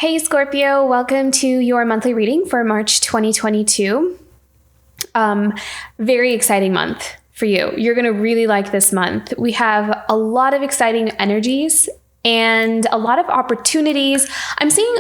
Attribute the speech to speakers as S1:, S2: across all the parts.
S1: Hey Scorpio, welcome to your monthly reading for March 2022. Very exciting month for you. You're going to really like this month. We have a lot of exciting energies and a lot of opportunities. I'm seeing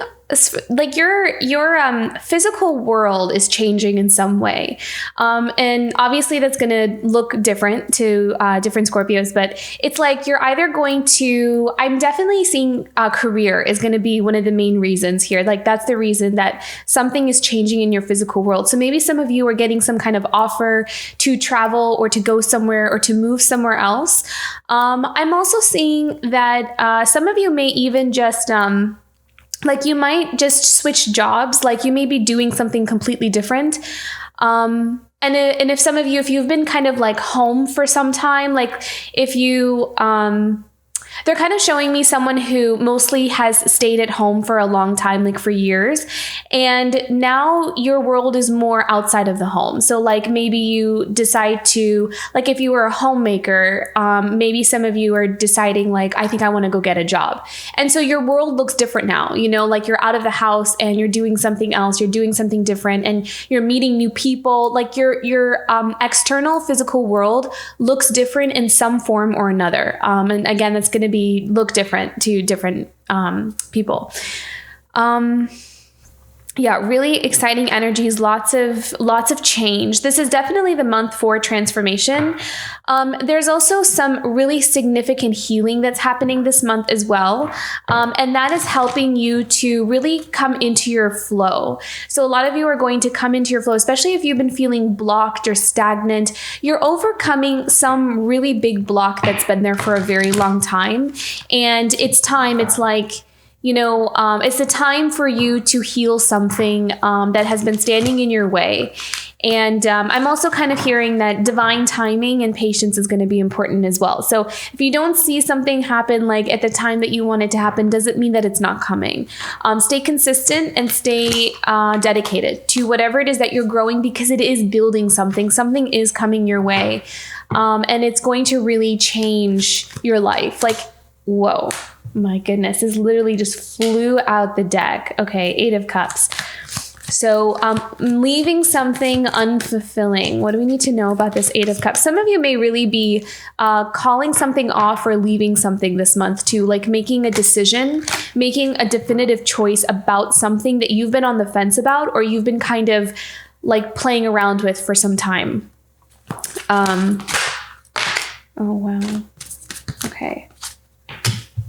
S1: like your physical world is changing in some way. And obviously that's going to look different to different Scorpios, but it's like you're either going to, I'm definitely seeing career is going to be one of the main reasons here. Like that's the reason that something is changing in your physical world. So maybe some of you are getting some kind of offer to travel or to go somewhere or to move somewhere else. I'm also seeing that some of you may even just like you might just switch jobs, like you may be doing something completely different. And if some of you, if you've been kind of like home for some time, like if you, they're kind of showing me someone who mostly has stayed at home for a long time, like for years. And now your world is more outside of the home. So like maybe you decide to, like if you were a homemaker, maybe some of you are deciding like, I think I want to go get a job. And so your world looks different now, you know, like you're out of the house and you're doing something else, you're doing something different and you're meeting new people. Like your external physical world looks different in some form or another. And again, that's going to look different to different people. Yeah, really exciting energies, lots of change. This is definitely the month for transformation. There's also some really significant healing that's happening this month as well. And that is helping you to really come into your flow. So a lot of you are going to come into your flow, especially if you've been feeling blocked or stagnant. You're overcoming some really big block that's been there for a very long time. And it's time, it's like, you know, it's a time for you to heal something that has been standing in your way. And I'm also kind of hearing that divine timing and patience is going to be important as well. So if you don't see something happen like at the time that you want it to happen, doesn't mean that it's not coming. Stay consistent and stay dedicated to whatever it is that you're growing, because it is building something. Something is coming your way. And it's going to really change your life. Like, whoa. My goodness, this literally just flew out the deck. Okay, 8 of Cups. So leaving something unfulfilling. What do we need to know about this 8 of Cups? Some of you may really be calling something off or leaving something this month too, like making a decision, making a definitive choice about something that you've been on the fence about or you've been kind of like playing around with for some time. Oh, wow. Okay.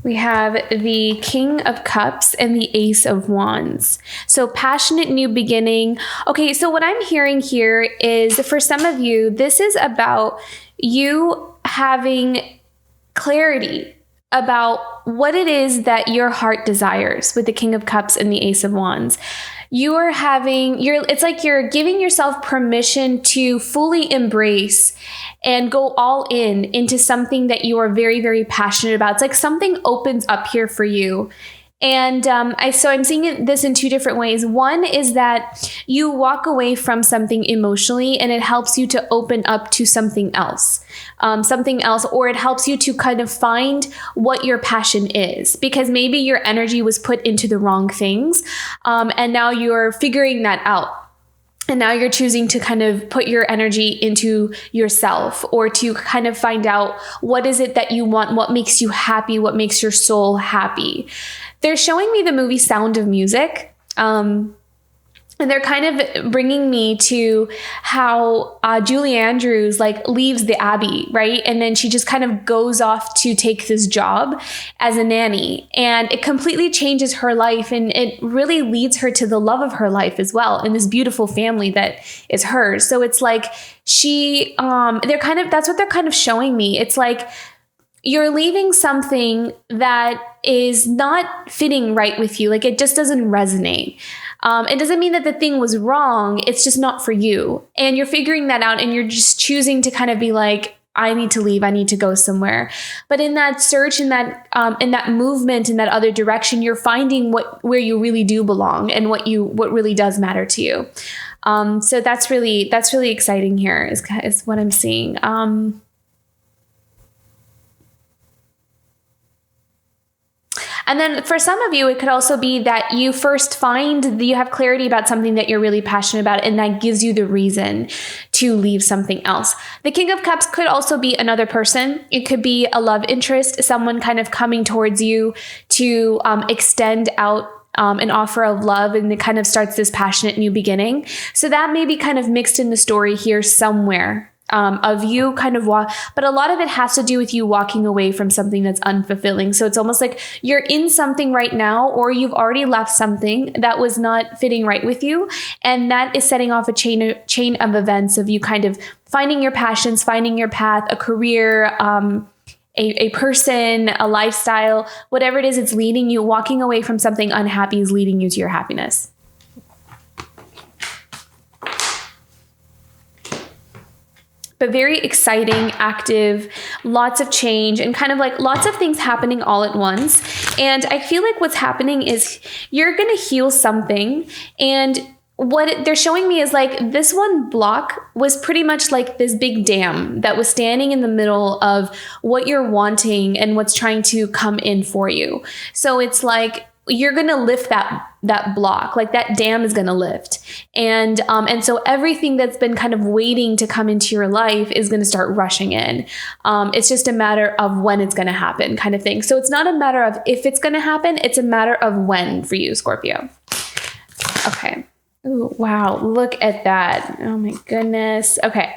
S1: We have the King of Cups and the Ace of Wands. So passionate new beginning. Okay, so what I'm hearing here is for some of you, this is about you having clarity about what it is that your heart desires with the King of Cups and the Ace of Wands. It's like you're giving yourself permission to fully embrace and go all into something that you are very, very passionate about. It's like something opens up here for you. And so I'm seeing this in 2 different ways. One is that you walk away from something emotionally and it helps you to open up to something else, or it helps you to kind of find what your passion is, because maybe your energy was put into the wrong things. And now you're figuring that out. And now you're choosing to kind of put your energy into yourself or to kind of find out what is it that you want, what makes you happy, what makes your soul happy. They're showing me the movie Sound of Music. And they're kind of bringing me to how Julie Andrews like leaves the Abbey, right? And then she just kind of goes off to take this job as a nanny. And it completely changes her life. And it really leads her to the love of her life as well. And this beautiful family that is hers. So it's like that's what they're kind of showing me. It's like you're leaving something that is not fitting right with you. Like it just doesn't resonate. It doesn't mean that the thing was wrong. It's just not for you. And you're figuring that out and you're just choosing to kind of be like, I need to leave. I need to go somewhere. But in that search, in that movement, in that other direction, you're finding where you really do belong and what really does matter to you. So that's really exciting here is what I'm seeing. And then for some of you, it could also be that you first find that you have clarity about something that you're really passionate about, and that gives you the reason to leave something else. The King of Cups could also be another person. It could be a love interest, someone kind of coming towards you to extend out an offer of love, and it kind of starts this passionate new beginning. So that may be kind of mixed in the story here somewhere. Of you kind of but a lot of it has to do with you walking away from something that's unfulfilling. So it's almost like you're in something right now, or you've already left something that was not fitting right with you. And that is setting off a chain of events of you kind of finding your passions, finding your path, a career, a person, a lifestyle, whatever it is, it's leading you. Walking away from something unhappy is leading you to your happiness. But very exciting, active, lots of change, and kind of like lots of things happening all at once. And I feel like what's happening is you're going to heal something. And what they're showing me is like this one block was pretty much like this big dam that was standing in the middle of what you're wanting and what's trying to come in for you. So it's like you're going to lift that block, like that dam is going to lift. And so everything that's been kind of waiting to come into your life is going to start rushing in. It's just a matter of when it's going to happen kind of thing. So it's not a matter of if it's going to happen. It's a matter of when for you, Scorpio. Okay. Ooh, wow. Look at that. Oh my goodness. Okay.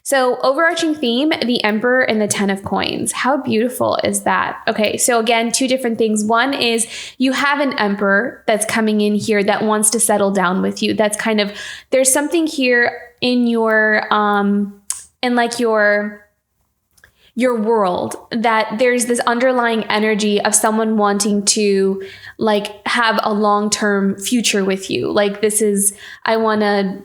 S1: So overarching theme, the Emperor and the 10 of Coins. How beautiful is that? Okay, so again, two different things. One is you have an Emperor that's coming in here that wants to settle down with you. That's kind of, there's something here in your, in like your world, that there's this underlying energy of someone wanting to like have a long-term future with you. Like this is, I want to,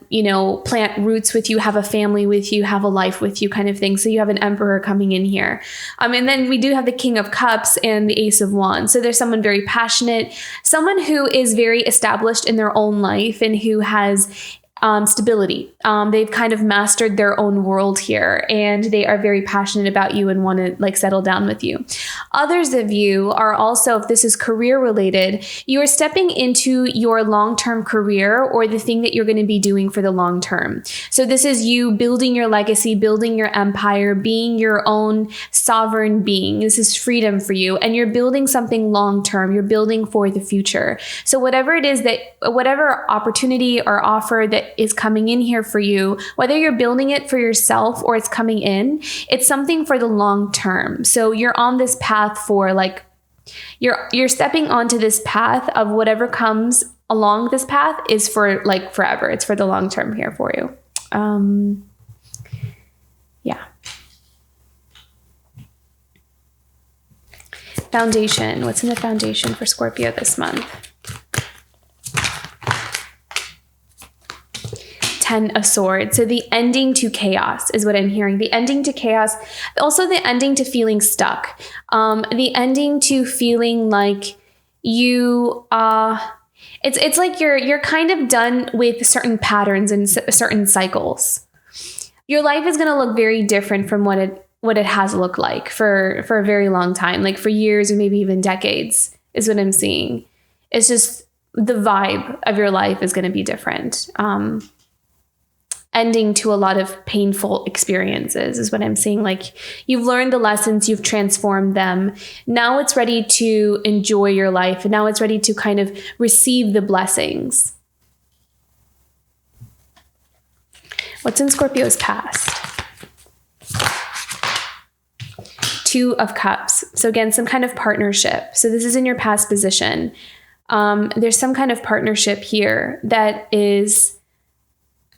S1: plant roots with you, have a family with you, have a life with you kind of thing. So you have an Emperor coming in here. And then we do have the King of Cups and the Ace of Wands. So there's someone very passionate, someone who is very established in their own life and who has stability. They've kind of mastered their own world here, and they are very passionate about you and want to like settle down with you. Others of you are also, if this is career related, you are stepping into your long-term career or the thing that you're going to be doing for the long term. So this is you building your legacy, building your empire, being your own sovereign being. This is freedom for you, and you're building something long-term. You're building for the future. So whatever it is whatever opportunity or offer that is coming in here for you, whether you're building it for yourself or it's coming in, it's something for the long term. So you're on this path for like, you're stepping onto this path of whatever comes along this path is for like forever. It's for the long term here for you. Yeah. Foundation. What's in the foundation for Scorpio this month? 10 of Swords. So the ending to chaos is what I'm hearing. The ending to chaos. Also the ending to feeling stuck. The ending to feeling like you, it's like you're kind of done with certain patterns and certain cycles. Your life is going to look very different from what it has looked like for a very long time, like for years or maybe even decades is what I'm seeing. It's just the vibe of your life is going to be different. Ending to a lot of painful experiences is what I'm seeing. Like you've learned the lessons, you've transformed them. Now it's ready to enjoy your life. And now it's ready to kind of receive the blessings. What's in Scorpio's past? 2 of Cups. So again, some kind of partnership. So this is in your past position. There's some kind of partnership here that is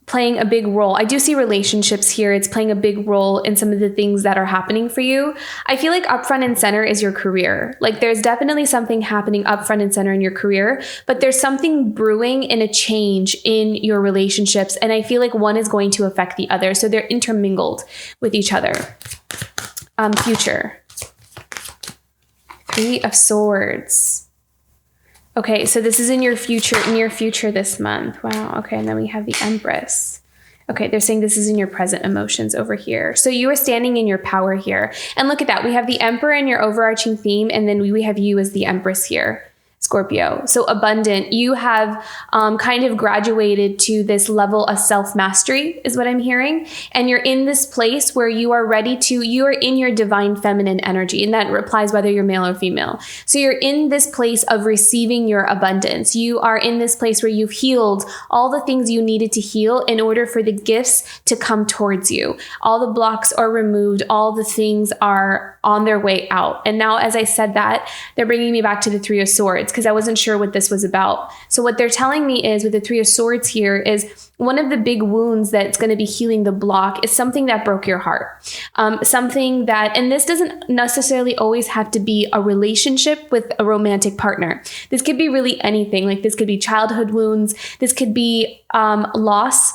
S1: playing a big role. I do see relationships here. It's playing a big role in some of the things that are happening for you. I feel like up front and center is your career. Like there's definitely something happening up front and center in your career, but there's something brewing in a change in your relationships. And I feel like one is going to affect the other. So they're intermingled with each other. Future. 3 of Swords. Okay, so this is in your future, near future this month. Wow, okay, and then we have the Empress. Okay, they're saying this is in your present emotions over here. So you are standing in your power here. And look at that. We have the Emperor in your overarching theme, and then we have you as the Empress here, Scorpio. So abundant. You have kind of graduated to this level of self-mastery is what I'm hearing. And you're in this place where you are ready to, you are in your divine feminine energy. And that applies whether you're male or female. So you're in this place of receiving your abundance. You are in this place where you've healed all the things you needed to heal in order for the gifts to come towards you. All the blocks are removed. All the things are on their way out. And now, as I said that, they're bringing me back to the Three of Swords, because I wasn't sure what this was about. So what they're telling me is with the Three of Swords here is one of the big wounds that's going to be healing the block is something that broke your heart. Something that, and this doesn't necessarily always have to be a relationship with a romantic partner. This could be really anything. Like this could be childhood wounds. This could be loss,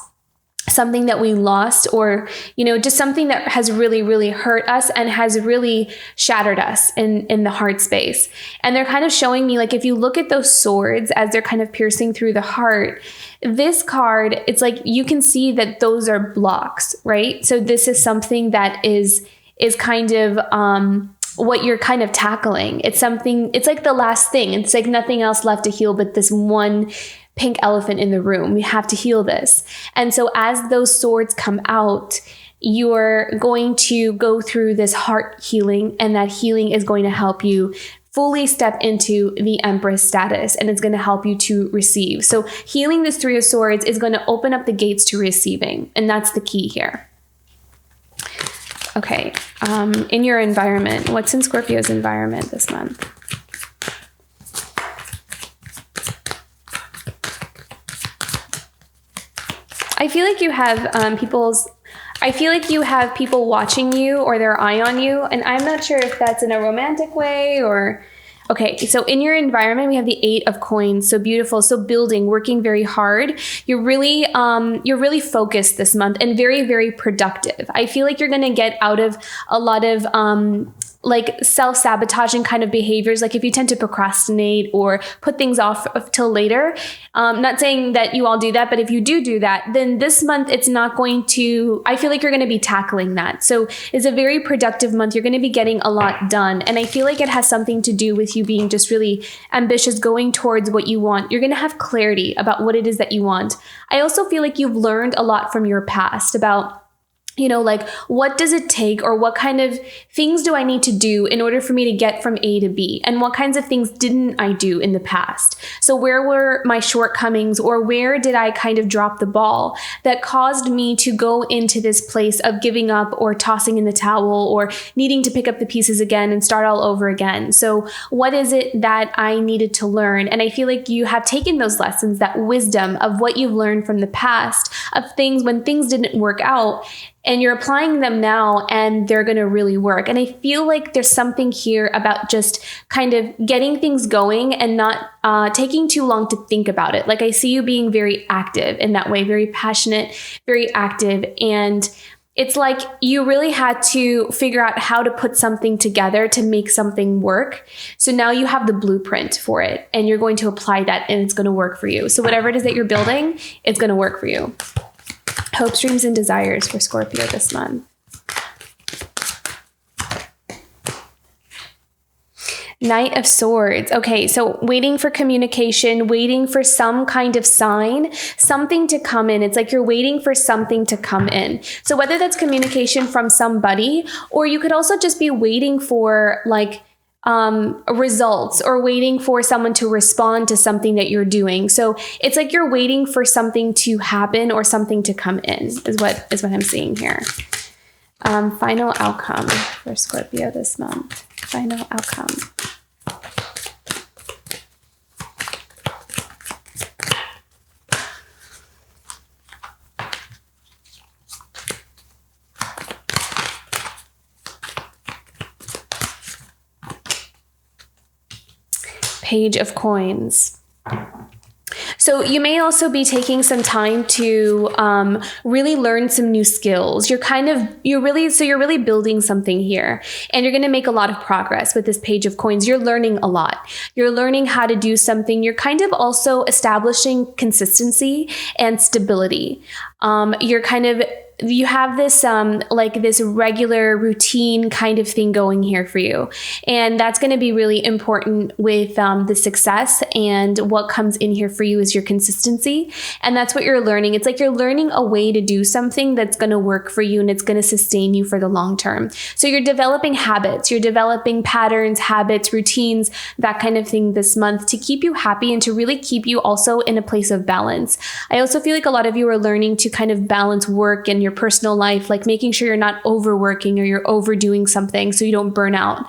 S1: something that we lost, or, you know, just something that has really, really hurt us and has really shattered us in the heart space. And they're kind of showing me, like, if you look at those swords as they're kind of piercing through the heart, this card, it's like you can see that those are blocks, right? So this is something that is kind of what you're kind of tackling. It's something, it's like the last thing. It's like nothing else left to heal but this one pink elephant in the room. We have to heal this. And so as those swords come out, you're going to go through this heart healing, and that healing is going to help you fully step into the Empress status, and it's going to help you to receive. So healing this Three of Swords is going to open up the gates to receiving, and that's the key here. Okay, in your environment, what's in Scorpio's environment this month? I feel like you have people watching you, or their eye on you, and I'm not sure if that's in a romantic way or... Okay, so in your environment, we have the Eight of Coins. So beautiful. So building, working very hard. You're really focused this month and very, very productive. I feel like you're going to get out of a lot of like self-sabotaging kind of behaviors. Like if you tend to procrastinate or put things off till later, not saying that you all do that, but if you do that, then this month it's not going to, I feel like you're going to be tackling that. So it's a very productive month. You're going to be getting a lot done. And I feel like it has something to do with you being just really ambitious, going towards what you want. You're going to have clarity about what it is that you want. I also feel like you've learned a lot from your past about, you know, like what does it take, or what kind of things do I need to do in order for me to get from A to B? And what kinds of things didn't I do in the past? So where were my shortcomings, or where did I kind of drop the ball that caused me to go into this place of giving up or tossing in the towel or needing to pick up the pieces again and start all over again? So what is it that I needed to learn? And I feel like you have taken those lessons, that wisdom of what you've learned from the past, of things when things didn't work out, and you're applying them now, and they're going to really work. And I feel like there's something here about just kind of getting things going and not taking too long to think about it. Like I see you being very active in that way, very passionate, very active. And it's like you really had to figure out how to put something together to make something work. So now you have the blueprint for it, and you're going to apply that, and it's going to work for you. So whatever it is that you're building, it's going to work for you. Hopes, dreams, and desires for Scorpio this month. Knight of Swords. Okay, so waiting for communication, waiting for some kind of sign, something to come in. It's like you're waiting for something to come in. So whether that's communication from somebody, or you could also just be waiting for like results, or waiting for someone to respond to something that you're doing. So it's like you're waiting for something to happen or something to come in is what I'm seeing here. Final outcome for Scorpio this month. Final outcome. Page of Coins. So you may also be taking some time to really learn some new skills. You're really building something here, and you're going to make a lot of progress with this Page of Coins. You're learning a lot. You're learning how to do something. You're kind of also establishing consistency and stability. You have this this regular routine kind of thing going here for you. And that's going to be really important with the success, and what comes in here for you is your consistency. And that's what you're learning. It's like you're learning a way to do something that's going to work for you and it's going to sustain you for the long term. So you're developing habits, you're developing patterns, habits, routines, that kind of thing this month to keep you happy and to really keep you also in a place of balance. I also feel like a lot of you are learning to kind of balance work and your personal life, like making sure you're not overworking or you're overdoing something so you don't burn out.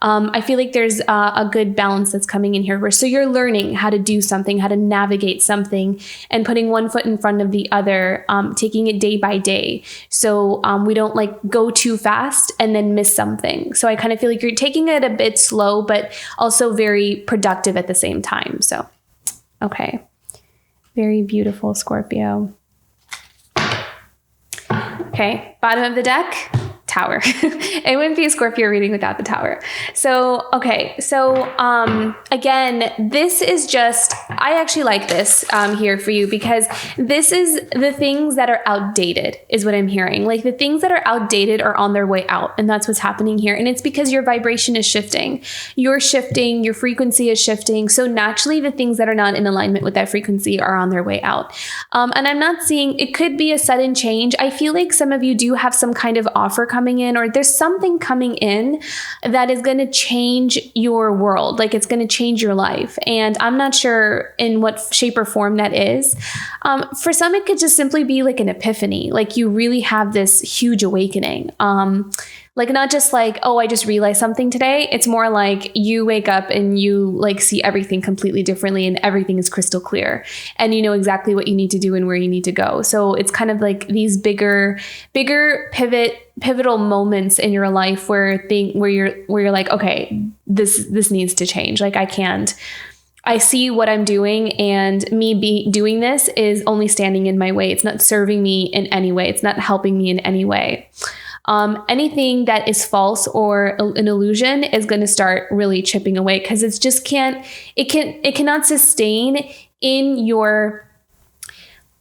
S1: I feel like there's a good balance that's coming in here. So you're learning how to do something, how to navigate something, and putting one foot in front of the other, taking it day by day. So we don't go too fast and then miss something. So I kind of feel like you're taking it a bit slow, but also very productive at the same time. So, okay. Very beautiful, Scorpio. Okay, bottom of the deck, Tower. It wouldn't be a Scorpio reading without the Tower. So, okay. So, again, this is just, I actually like this here for you, because this is the things that are outdated is what I'm hearing. Like the things that are outdated are on their way out, and that's what's happening here. And it's because your vibration is shifting. You're shifting, your frequency is shifting. So naturally, the things that are not in alignment with that frequency are on their way out. And I'm not seeing, it could be a sudden change. I feel like some of you do have some kind of offer coming in, or there's something coming in that is going to change your world. Like it's going to change your life. And I'm not sure in what shape or form that is. For some, it could just simply be like an epiphany. Like you really have this huge awakening. Like not just like, oh, I just realized something today. It's more like you wake up and you like see everything completely differently and everything is crystal clear and you know exactly what you need to do and where you need to go. So it's kind of like these bigger pivotal moments in your life where you're like, okay, this needs to change. Like I see what I'm doing, and me doing this is only standing in my way. It's not serving me in any way. It's not helping me in any way. Anything that is false or an illusion is going to start really chipping away, because it cannot sustain in your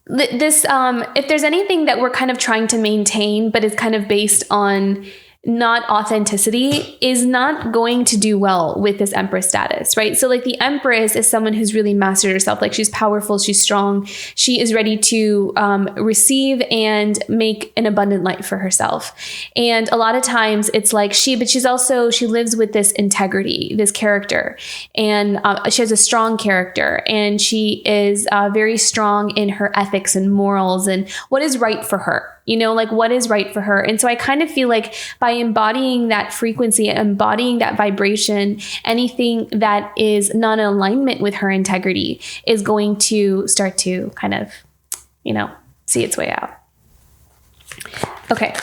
S1: if there's anything that we're kind of trying to maintain, but it's kind of based on not authenticity, is not going to do well with this Empress status, right? So like the Empress is someone who's really mastered herself. Like she's powerful, she's strong, she is ready to receive and make an abundant life for herself. And a lot of times it's like she lives with this integrity, this character, and she has a strong character, and she is very strong in her ethics and morals and what is right for her. Like what is right for her. And so I kind of feel like by embodying that frequency, embodying that vibration, anything that is not in alignment with her integrity is going to start to kind of, see its way out. Okay.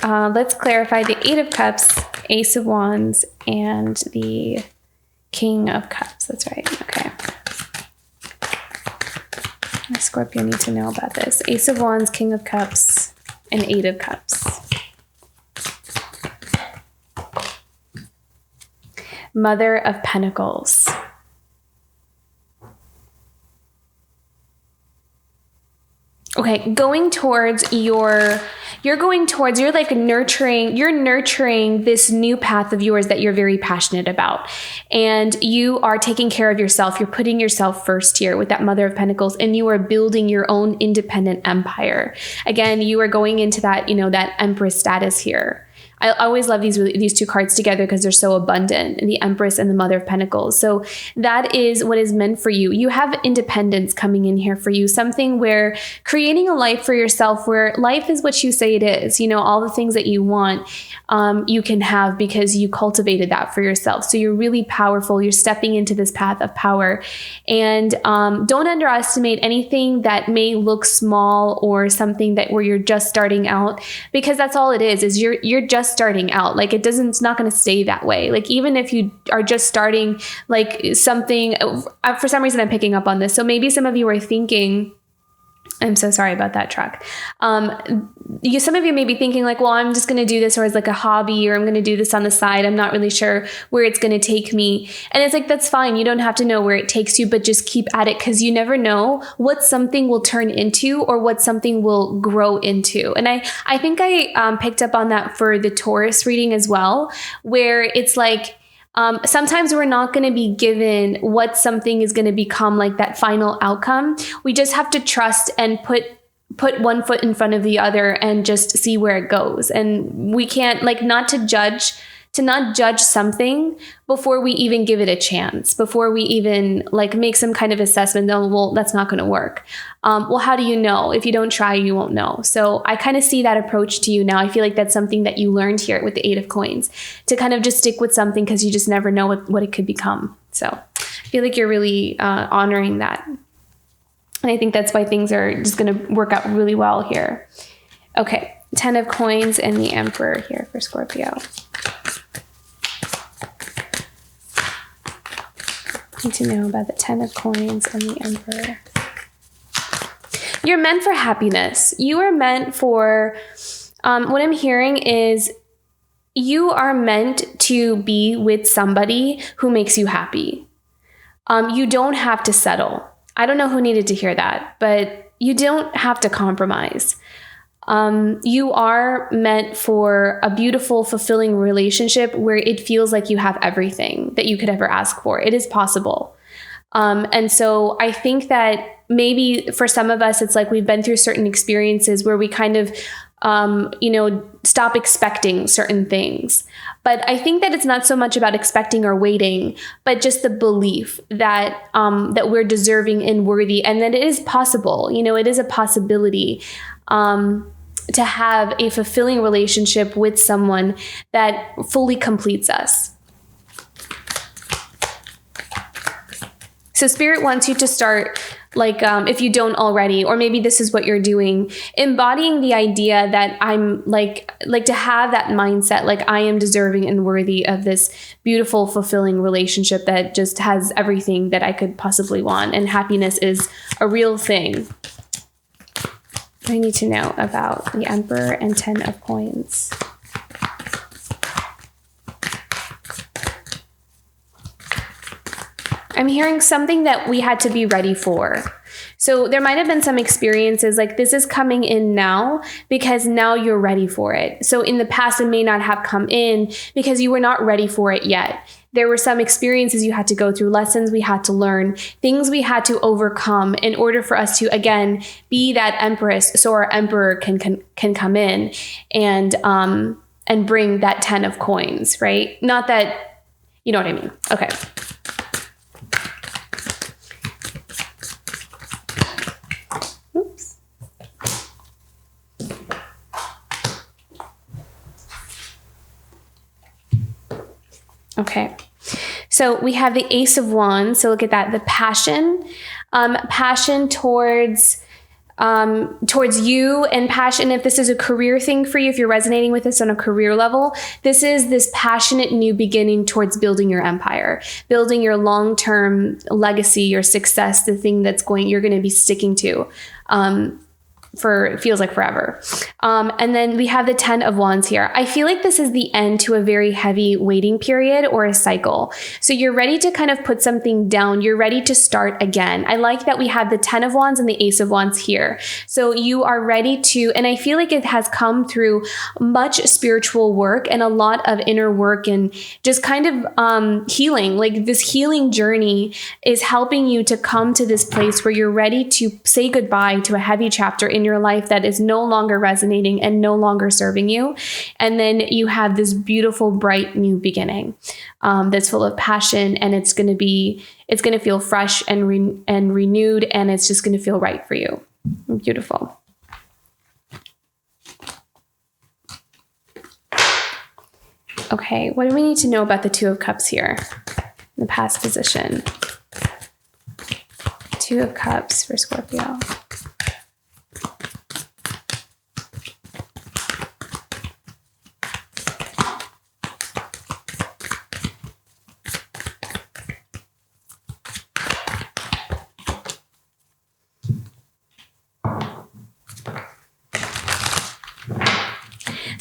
S1: Let's clarify the Eight of Cups, Ace of Wands, and the King of Cups. That's right. Okay. Scorpio needs to know about this. Ace of Wands, King of Cups, and Eight of Cups. Mother of Pentacles. Okay, you're nurturing this new path of yours that you're very passionate about. And you are taking care of yourself. You're putting yourself first here with that Mother of Pentacles, and you are building your own independent empire. Again, you are going into that, that Empress status here. I always love these two cards together because they're so abundant, the Empress and the Mother of Pentacles. So that is what is meant for you. You have independence coming in here for you, something where creating a life for yourself, where life is what you say it is. All the things that you want, you can have because you cultivated that for yourself. So you're really powerful. You're stepping into this path of power, and don't underestimate anything that may look small or something where you're just starting out, because that's all it is you're just just starting out. Like it's not going to stay that way. Like even if you are just starting like something, for some reason I'm picking up on this. So maybe some of you are thinking, I'm so sorry about that truck. Some of you may be thinking like, well, I'm just going to do this or as like a hobby, or I'm going to do this on the side. I'm not really sure where it's going to take me. And it's like, that's fine. You don't have to know where it takes you, but just keep at it, because you never know what something will turn into or what something will grow into. And I think I picked up on that for the Taurus reading as well, where it's like, sometimes we're not going to be given what something is going to become, like that final outcome. We just have to trust and put one foot in front of the other and just see where it goes. And we can't not judge something before we even give it a chance, before we even make some kind of assessment. Oh, well, that's not going to work. Well, how do you know? If you don't try, you won't know. So I kind of see that approach to you now. I feel like that's something that you learned here with the 8 of Coins, to kind of just stick with something because you just never know what it could become. So I feel like you're really honoring that. And I think that's why things are just going to work out really well here. Okay, 10 of Coins and the Emperor here for Scorpio. Need to know about the 10 of Coins and the Emperor. You're meant for happiness. You are meant for, what I'm hearing is you are meant to be with somebody who makes you happy. You don't have to settle. I don't know who needed to hear that, but you don't have to compromise. You are meant for a beautiful, fulfilling relationship where it feels like you have everything that you could ever ask for. It is possible. And so I think that maybe for some of us, it's like we've been through certain experiences where we kind of, stop expecting certain things. But I think that it's not so much about expecting or waiting, but just the belief that that we're deserving and worthy, and that it is possible. It is a possibility to have a fulfilling relationship with someone that fully completes us. So Spirit wants you to start, if you don't already, or maybe this is what you're doing, embodying the idea that I'm to have that mindset, like I am deserving and worthy of this beautiful, fulfilling relationship that just has everything that I could possibly want. And happiness is a real thing. I need to know about the Emperor and 10 of Coins. I'm hearing something that we had to be ready for. So there might have been some experiences like this is coming in now because now you're ready for it. So in the past, it may not have come in because you were not ready for it yet. There were some experiences you had to go through, lessons we had to learn, things we had to overcome in order for us to, again, be that Empress, so our Emperor can come in and bring that 10 of Coins, right? Not that, you know what I mean? Okay. Oops. Okay. So we have the Ace of Wands. So look at that, the passion towards you, and passion, if this is a career thing for you, if you're resonating with this on a career level, this is this passionate new beginning towards building your empire, building your long-term legacy, your success, the thing you're going to be sticking to. For it feels like forever. And then we have the 10 of Wands here. I feel like this is the end to a very heavy waiting period or a cycle. So you're ready to kind of put something down. You're ready to start again. I like that we have the 10 of Wands and the Ace of Wands here. So you are ready to, and I feel like it has come through much spiritual work and a lot of inner work and just kind of healing. Like this healing journey is helping you to come to this place where you're ready to say goodbye to a heavy chapter in your life that is no longer resonating and no longer serving you. And then you have this beautiful, bright new beginning that's full of passion, and it's going to feel fresh and renewed, and it's just going to feel right for you. Beautiful. Okay, what do we need to know about the 2 of Cups here? The past position. 2 of Cups for Scorpio.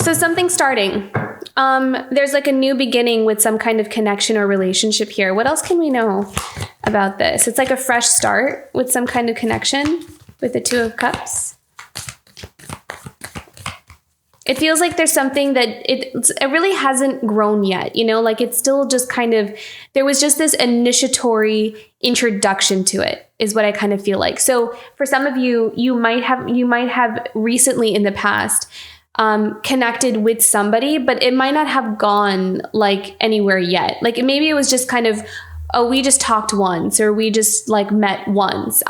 S1: So something's starting. There's like a new beginning with some kind of connection or relationship here. What else can we know about this? It's like a fresh start with some kind of connection with the Two of Cups. It feels like there's something that it really hasn't grown yet, you know, like it's still just kind of, there was just this initiatory introduction to it is what I kind of feel like. So for some of you, you might have recently in the past connected with somebody, but it might not have gone like anywhere yet. Like maybe it was just kind of, oh, we just talked once, or we just like met once.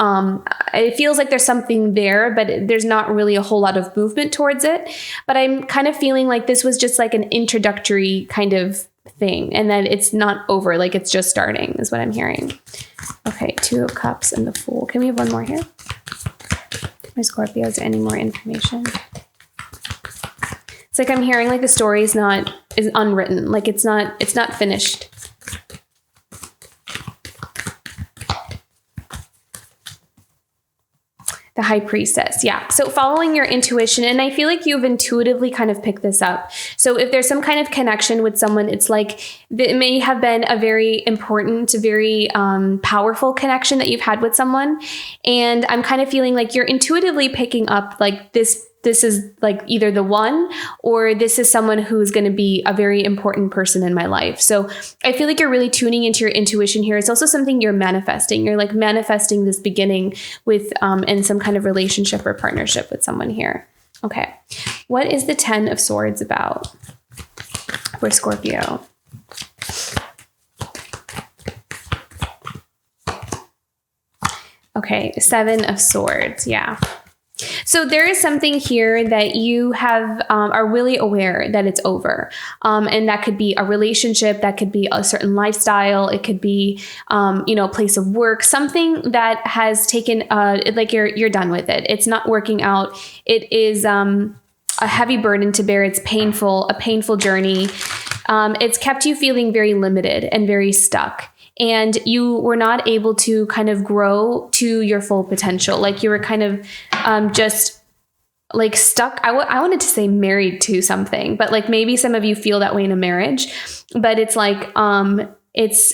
S1: It feels like there's something there, but there's not really a whole lot of movement towards it. But I'm kind of feeling like this was just like an introductory kind of thing, and that it's not over, like it's just starting is what I'm hearing. Okay, Two of Cups and the Fool. Can we have one more here? My Scorpio, is there any more information? It's like I'm hearing like the story is unwritten, like it's not finished. The High Priestess. Yeah. So following your intuition, and I feel like you've intuitively kind of picked this up. So if there's some kind of connection with someone, it's like it may have been a very important, very powerful connection that you've had with someone. And I'm kind of feeling like you're intuitively picking up like this is like either the one, or this is someone who's going to be a very important person in my life. So I feel like you're really tuning into your intuition here. It's also something you're manifesting. You're like manifesting this beginning with in some kind of relationship or partnership with someone here. Okay. What is the 10 of Swords about for Scorpio? Okay. 7 of Swords. Yeah. So there is something here that you have are really aware that it's over. And that could be a relationship, that could be a certain lifestyle, it could be a place of work, something that has taken like you're done with it. It's not working out. It is a heavy burden to bear. It's painful, a painful journey. It's kept you feeling very limited and very stuck. And you were not able to kind of grow to your full potential. Like you were kind of just like stuck. I wanted to say married to something, but like maybe some of you feel that way in a marriage. But it's like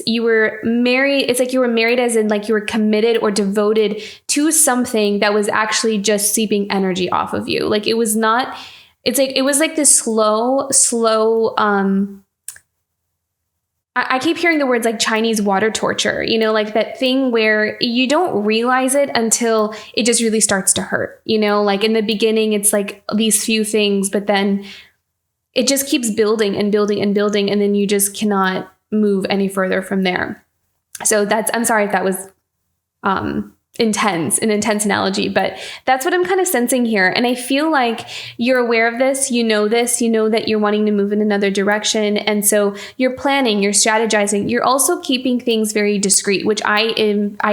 S1: you were married. It's like you were married as in like you were committed or devoted to something that was actually just seeping energy off of you. Like it was not. It's like it was like this slow. I keep hearing the words like Chinese water torture, you know, like that thing where you don't realize it until it just really starts to hurt, you know, like in the beginning, it's like these few things, but then it just keeps building and building and building. And then you just cannot move any further from there. So I'm sorry if that was an intense analogy, but that's what I'm kind of sensing here. And I feel like you're aware of this, you know that you're wanting to move in another direction. And so you're planning, you're strategizing, you're also keeping things very discreet, which I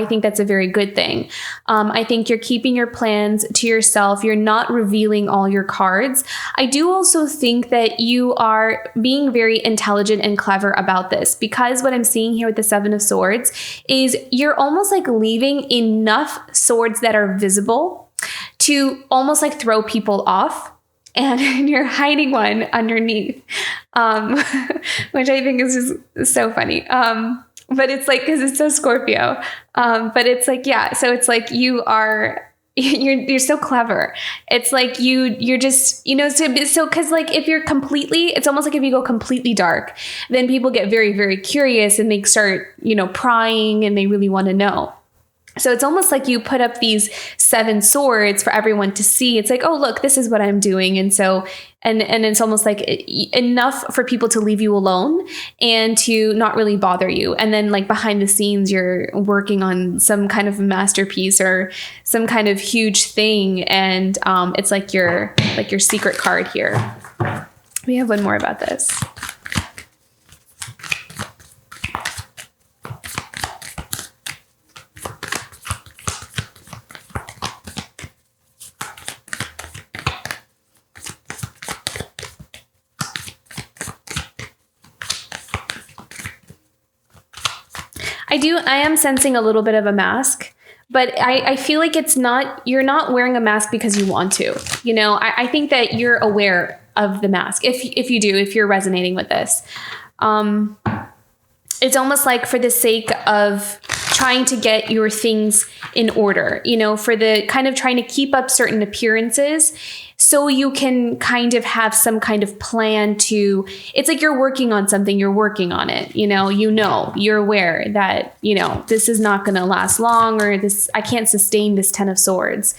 S1: think that's a very good thing. I think you're keeping your plans to yourself. You're not revealing all your cards. I do also think that you are being very intelligent and clever about this, because what I'm seeing here with the 7 of Swords is you're almost like leaving enough swords that are visible to almost like throw people off, and you're hiding one underneath, which I think is just so funny. But it's like, because it's so Scorpio, but it's like, yeah, so it's like you're so clever. It's like you're just, you know, so because like if you're completely, it's almost like if you go completely dark, then people get very, very curious and they start, you know, prying, and they really want to know. So it's almost like you put up these 7 swords for everyone to see. It's like, oh, look, this is what I'm doing. And so, and it's almost like enough for people to leave you alone and to not really bother you. And then like behind the scenes, you're working on some kind of masterpiece or some kind of huge thing. And it's like your secret card here. We have one more about this. I am sensing a little bit of a mask, but I feel like you're not wearing a mask because you want to, you know. I think that you're aware of the mask. If you do, if you're resonating with this, it's almost like for the sake of trying to get your things in order, for the kind of trying to keep up certain appearances so you can kind of have some kind of plan to, it's like you're working on something, you're working on it, you're aware that, this is not going to last long, or I can't sustain this 10 of Swords.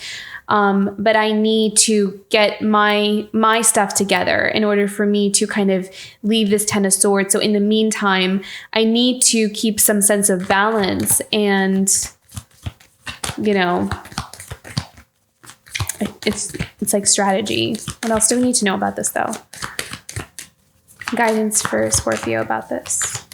S1: But I need to get my stuff together in order for me to kind of leave this 10 of Swords. So in the meantime, I need to keep some sense of balance, and, it's like strategy. What else do we need to know about this though? Guidance for Scorpio about this.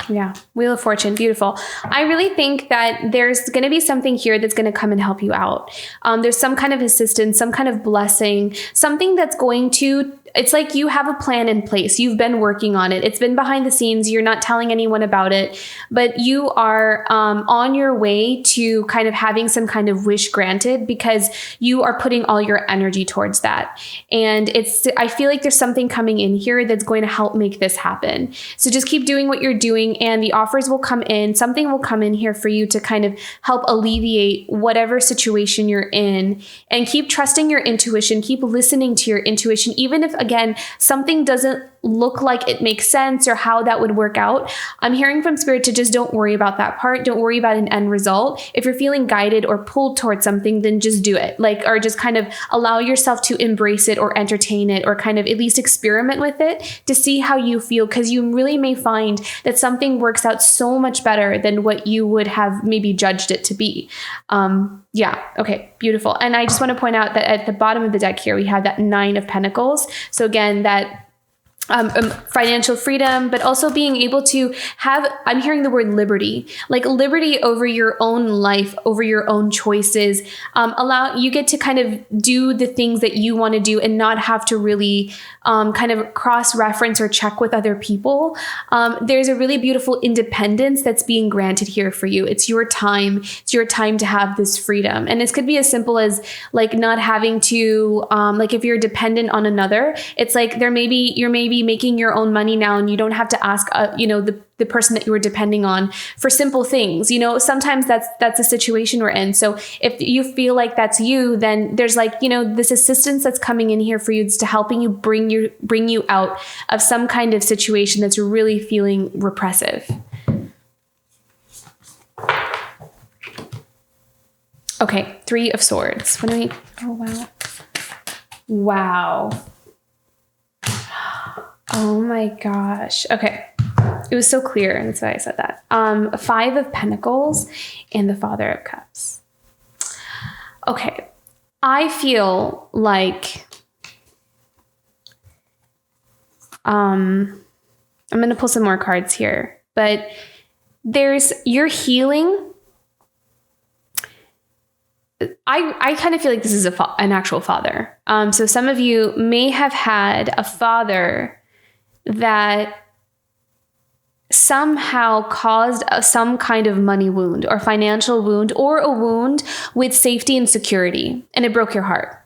S1: Yeah. Wheel of Fortune. Beautiful. I really think that there's going to be something here that's going to come and help you out. There's some kind of assistance, some kind of blessing, something that's going to, it's like you have a plan in place. You've been working on it. It's been behind the scenes. You're not telling anyone about it, but you are on your way to kind of having some kind of wish granted, because you are putting all your energy towards that. And I feel like there's something coming in here that's going to help make this happen. So just keep doing what you're doing, and the offers will come in. Something will come in here for you to kind of help alleviate whatever situation you're in, and keep trusting your intuition. Keep listening to your intuition, even if, again, something doesn't look like it makes sense or how that would work out. I'm hearing from Spirit to just don't worry about that part. Don't worry about an end result. If you're feeling guided or pulled towards something, then just do it. Or just kind of allow yourself to embrace it or entertain it, or kind of at least experiment with it to see how you feel, because you really may find that something works out so much better than what you would have maybe judged it to be. Yeah. Okay. Beautiful. And I just want to point out that at the bottom of the deck here, we have that 9 of Pentacles. So again, that financial freedom, but also being able to have, I'm hearing the word liberty, like liberty over your own life, over your own choices. You get to kind of do the things that you want to do and not have to really kind of cross-reference or check with other people. There's a really beautiful independence that's being granted here for you. It's your time. It's your time to have this freedom. And this could be as simple as like not having to, like if you're dependent on another, it's like you're maybe making your own money now, and you don't have to ask, the person that you were depending on for simple things. Sometimes that's a situation we're in. So if you feel like that's you, then there's this assistance that's coming in here for you. It's to helping you bring you out of some kind of situation that's really feeling repressive. Okay. 3 of Swords. Oh, wow. Oh my gosh. Okay. It was so clear. That's why I said that. 5 of Pentacles and the Father of Cups. Okay. I feel like I'm going to pull some more cards here, but you're healing. I kind of feel like this is an actual father. So some of you may have had a father that somehow caused some kind of money wound or financial wound, or a wound with safety and security, and it broke your heart.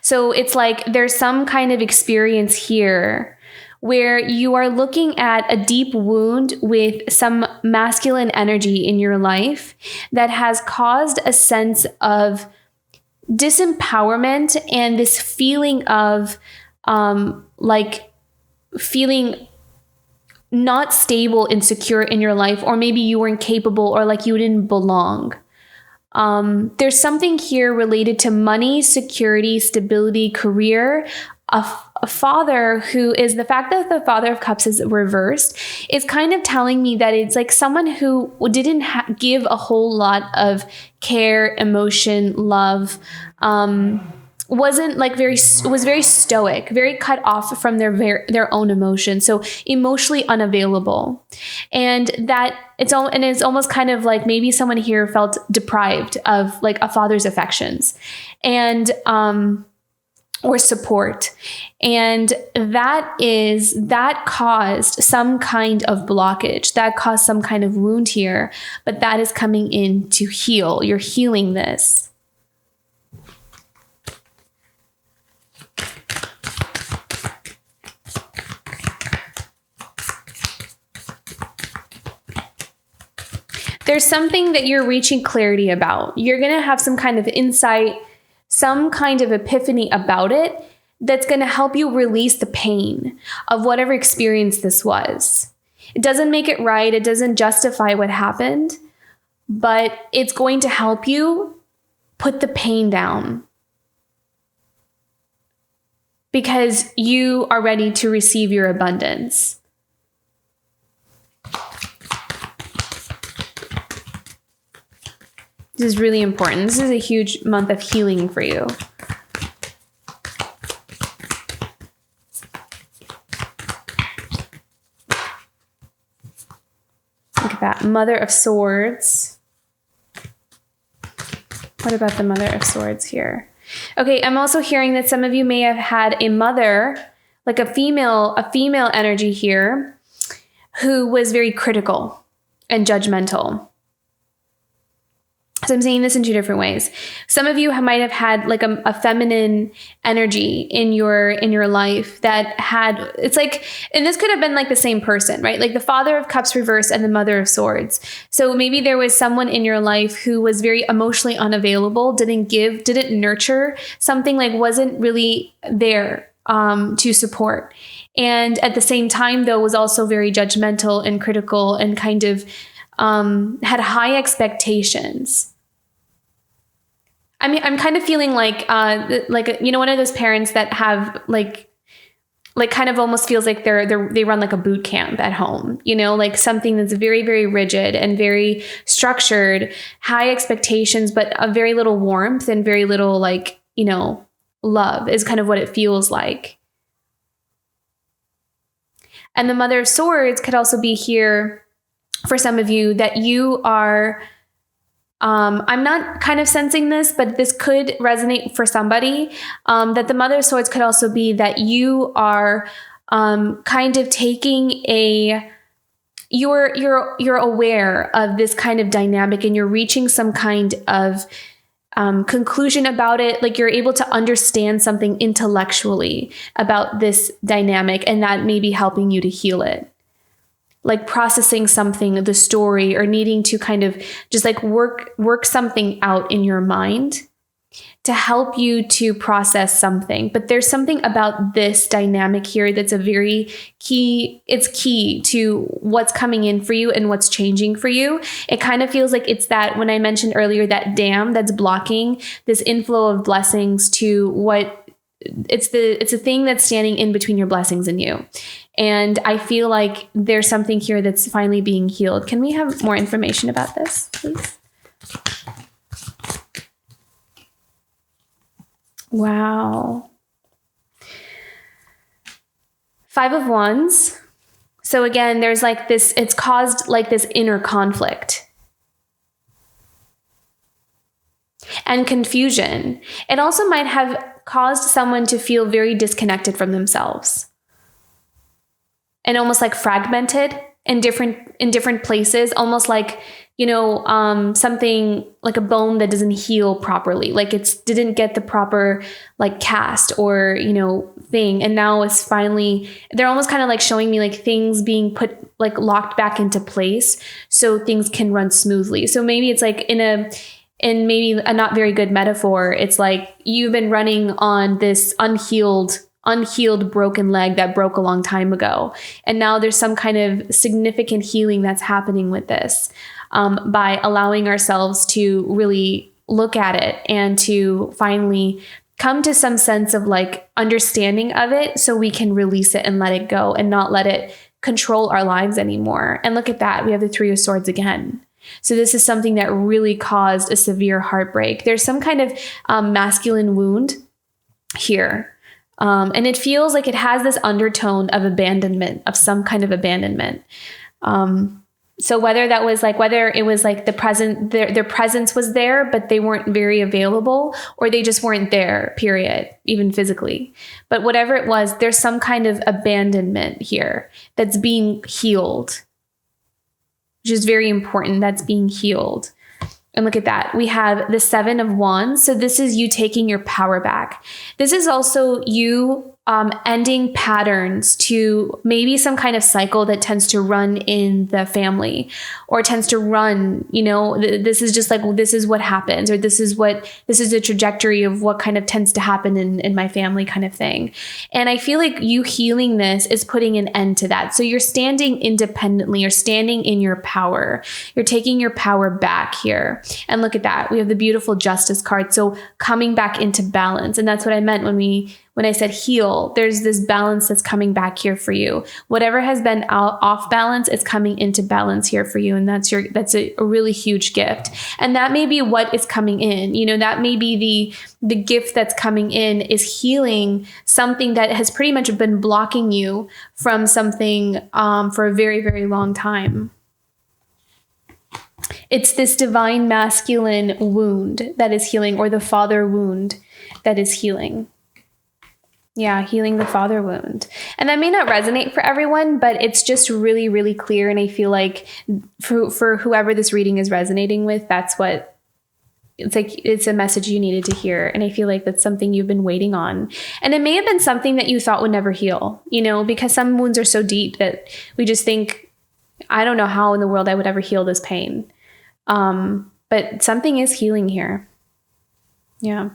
S1: So it's like there's some kind of experience here where you are looking at a deep wound with some masculine energy in your life that has caused a sense of disempowerment and this feeling of feeling not stable and secure in your life, or maybe you were incapable, or like you didn't belong. There's something here related to money, security, stability, career. A father who is, the fact that the Father of Cups is reversed is kind of telling me that it's like someone who didn't give a whole lot of care, emotion, love, wasn't like was very stoic, very cut off from their own emotions. So emotionally unavailable. And that it's almost kind of like maybe someone here felt deprived of like a father's affections. And, or support. And that caused some kind of blockage, that caused some kind of wound here, but that is coming in to heal. You're healing this. There's something that you're reaching clarity about. You're going to have some kind of insight, some kind of epiphany about it that's going to help you release the pain of whatever experience this was. It doesn't make it right. It doesn't justify what happened, but it's going to help you put the pain down because you are ready to receive your abundance. This is really important. This is a huge month of healing for you. Look at that. Mother of Swords. What about the Mother of Swords here? Okay, I'm also hearing that some of you may have had a mother, like a female energy here, who was very critical and judgmental. So I'm saying this in two different ways. Some of you might have had like a feminine energy in your life that had, it's like, and this could have been like the same person, right? Like the Father of Cups reversed and the Mother of Swords. So maybe there was someone in your life who was very emotionally unavailable, didn't nurture something, like wasn't really there to support. And at the same time, though, was also very judgmental and critical and kind of had high expectations. I mean, I'm kind of feeling like one of those parents that have like kind of almost feels like they run like a boot camp at home, like something that's very, very rigid and very structured, high expectations, but a very little warmth and very little love is kind of what it feels like. And the Mother of Swords could also be here for some of you that you are, I'm not kind of sensing this, but this could resonate for somebody, that the Mother of Swords could also be that you are kind of taking you're aware of this kind of dynamic and you're reaching some kind of conclusion about it. Like you're able to understand something intellectually about this dynamic, and that may be helping you to heal it. Like processing something, the story, or needing to kind of just like work something out in your mind to help you to process something. But there's something about this dynamic here that's a very key. It's key to what's coming in for you and what's changing for you. It kind of feels like it's that, when I mentioned earlier, that dam that's blocking this inflow of blessings to what it's a thing that's standing in between your blessings and you. And I feel like there's something here that's finally being healed. Can we have more information about this, please? Wow. 5 of Wands. So again, there's like this, it's caused like this inner conflict and confusion. It also might have caused someone to feel very disconnected from themselves and almost like fragmented in different places, almost like, something like a bone that doesn't heal properly. Like it didn't get the proper like cast or, thing. And now it's finally, they're almost kind of like showing me like things being put, like locked back into place so things can run smoothly. So maybe it's like in maybe a not very good metaphor, it's like you've been running on this unhealed broken leg that broke a long time ago. And now there's some kind of significant healing that's happening with this, by allowing ourselves to really look at it and to finally come to some sense of like understanding of it so we can release it and let it go and not let it control our lives anymore. And look at that. We have the 3 of Swords again. So this is something that really caused a severe heartbreak. There's some kind of masculine wound here. And it feels like it has this undertone of abandonment, of some kind of abandonment. So whether it was like their presence was there, but they weren't very available, or they just weren't there, period, even physically. But whatever it was, there's some kind of abandonment here that's being healed, which is very important. That's being healed. And look at that. We have the 7 of Wands. So this is you taking your power back. This is also you ending patterns to maybe some kind of cycle that tends to run in the family, or tends to run, this is just like, well, this is what happens, or this is the trajectory of what kind of tends to happen in my family, kind of thing. And I feel like you healing this is putting an end to that. So you're standing independently, you're standing in your power. You're taking your power back here. And look at that. We have the beautiful Justice card. So coming back into balance. And that's what I meant when I said heal. There's this balance that's coming back here for you. Whatever has been off balance, it's coming into balance here for you. And that's a really huge gift. And that may be what is coming in. That may be the gift that's coming in, is healing something that has pretty much been blocking you from something for a very, very long time. It's this divine masculine wound that is healing, or the father wound that is healing. Yeah, healing the father wound. And that may not resonate for everyone, but it's just really, really clear. And I feel like for whoever this reading is resonating with, that's what it's like. It's a message you needed to hear. And I feel like that's something you've been waiting on. And it may have been something that you thought would never heal, because some wounds are so deep that we just think, I don't know how in the world I would ever heal this pain. But something is healing here. Yeah.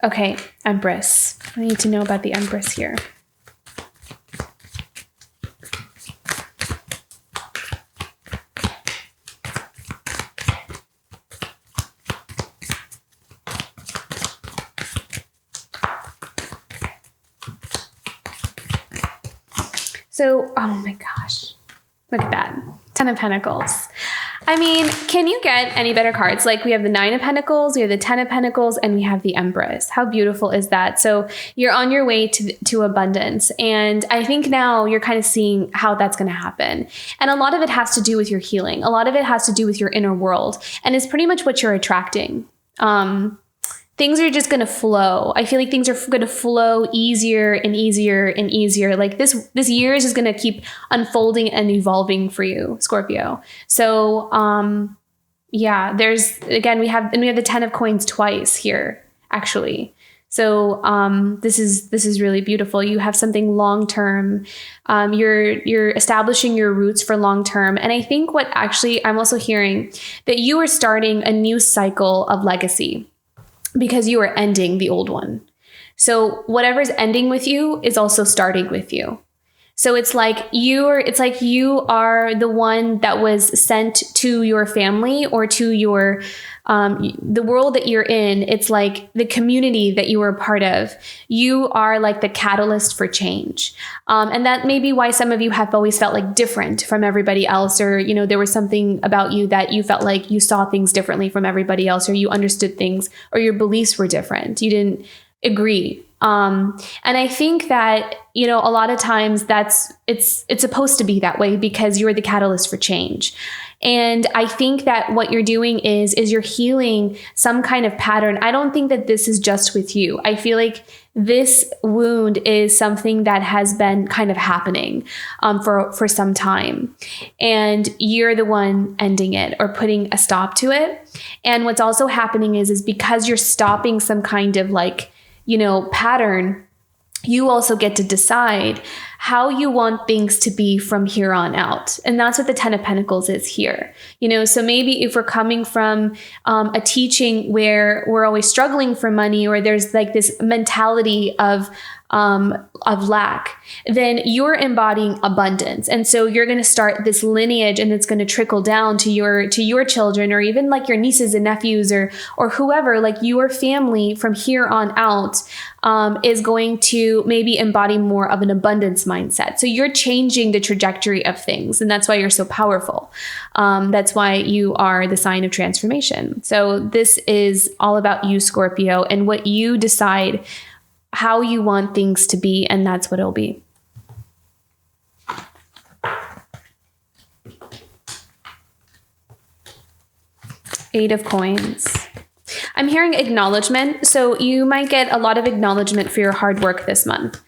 S1: Okay, Empress. I need to know about the Empress here. So, oh my gosh, look at that. 10 of Pentacles. I mean, can you get any better cards? Like, we have the 9 of Pentacles, we have the 10 of Pentacles, and we have the Empress. How beautiful is that? So you're on your way to abundance. And I think now you're kind of seeing how that's going to happen. And a lot of it has to do with your healing. A lot of it has to do with your inner world. And it's pretty much what you're attracting. Things are just going to flow. I feel like things are going to flow easier and easier and easier. Like this year is just going to keep unfolding and evolving for you, Scorpio. So, yeah, we have the 10 of Coins twice here, actually. So, this is really beautiful. You have something long-term. You're establishing your roots for long-term. And I think what actually I'm also hearing that you are starting a new cycle of legacy, because you are ending the old one. So whatever's ending with you is also starting with you. So it's like you are the one that was sent to your family, or to your the world that you're in. It's like the community that you were a part of. You are like the catalyst for change. And that may be why some of you have always felt like different from everybody else, or, there was something about you that you felt like you saw things differently from everybody else, or you understood things, or your beliefs were different. You didn't agree. And I think that, a lot of times it's supposed to be that way, because you're the catalyst for change. And I think that what you're doing is you're healing some kind of pattern. I don't think that this is just with you. I feel like this wound is something that has been kind of happening for some time. And you're the one ending it, or putting a stop to it. And what's also happening is because you're stopping some kind of pattern, you also get to decide how you want things to be from here on out. And that's what the 10 of Pentacles is here. So maybe if we're coming from a teaching where we're always struggling for money, or there's like this mentality of lack, then you're embodying abundance. And so you're going to start this lineage, and it's going to trickle down to your children, or even like your nieces and nephews, or whoever, like your family from here on out, is going to maybe embody more of an abundance mindset. So you're changing the trajectory of things. And that's why you're so powerful. That's why you are the sign of transformation. So this is all about you, Scorpio, and what you decide how you want things to be, and that's what it'll be. Eight of Coins. I'm hearing acknowledgement. So you might get a lot of acknowledgement for your hard work this month.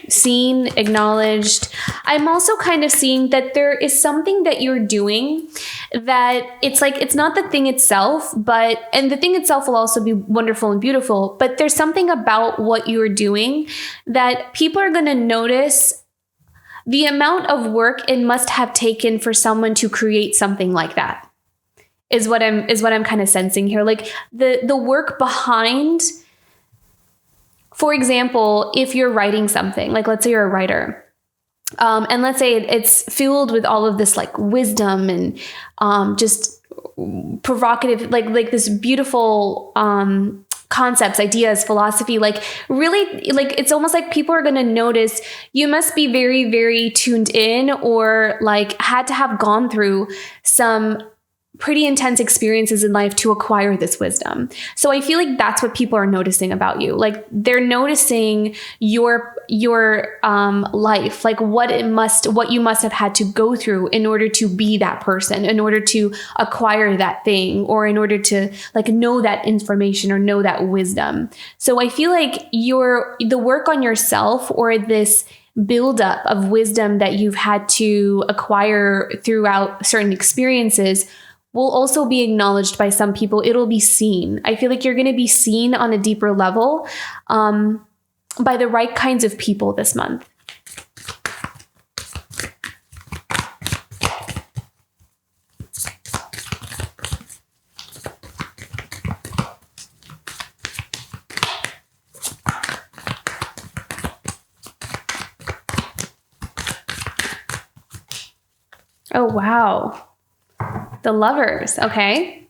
S1: Seen, acknowledged. I'm also kind of seeing that there is something that you're doing that it's like, it's not the thing itself, and the thing itself will also be wonderful and beautiful, but there's something about what you're doing that people are going to notice the amount of work it must have taken for someone to create something like that is what I'm kind of sensing here. Like the work behind. For example, if you're writing something, like let's say you're a writer, and let's say it's filled with all of this like wisdom and just provocative, like this beautiful concepts, ideas, philosophy, like really, like it's almost like people are going to notice you must be very, very tuned in or like had to have gone through some pretty intense experiences in life to acquire this wisdom. So I feel like that's what people are noticing about you. Like they're noticing your life, like what you must have had to go through in order to be that person, in order to acquire that thing, or in order to like know that information or know that wisdom. So I feel like the work on yourself, or this buildup of wisdom that you've had to acquire throughout certain experiences, will also be acknowledged by some people. It'll be seen. I feel like you're going to be seen on a deeper level by the right kinds of people this month. Oh, wow. The Lovers. Okay.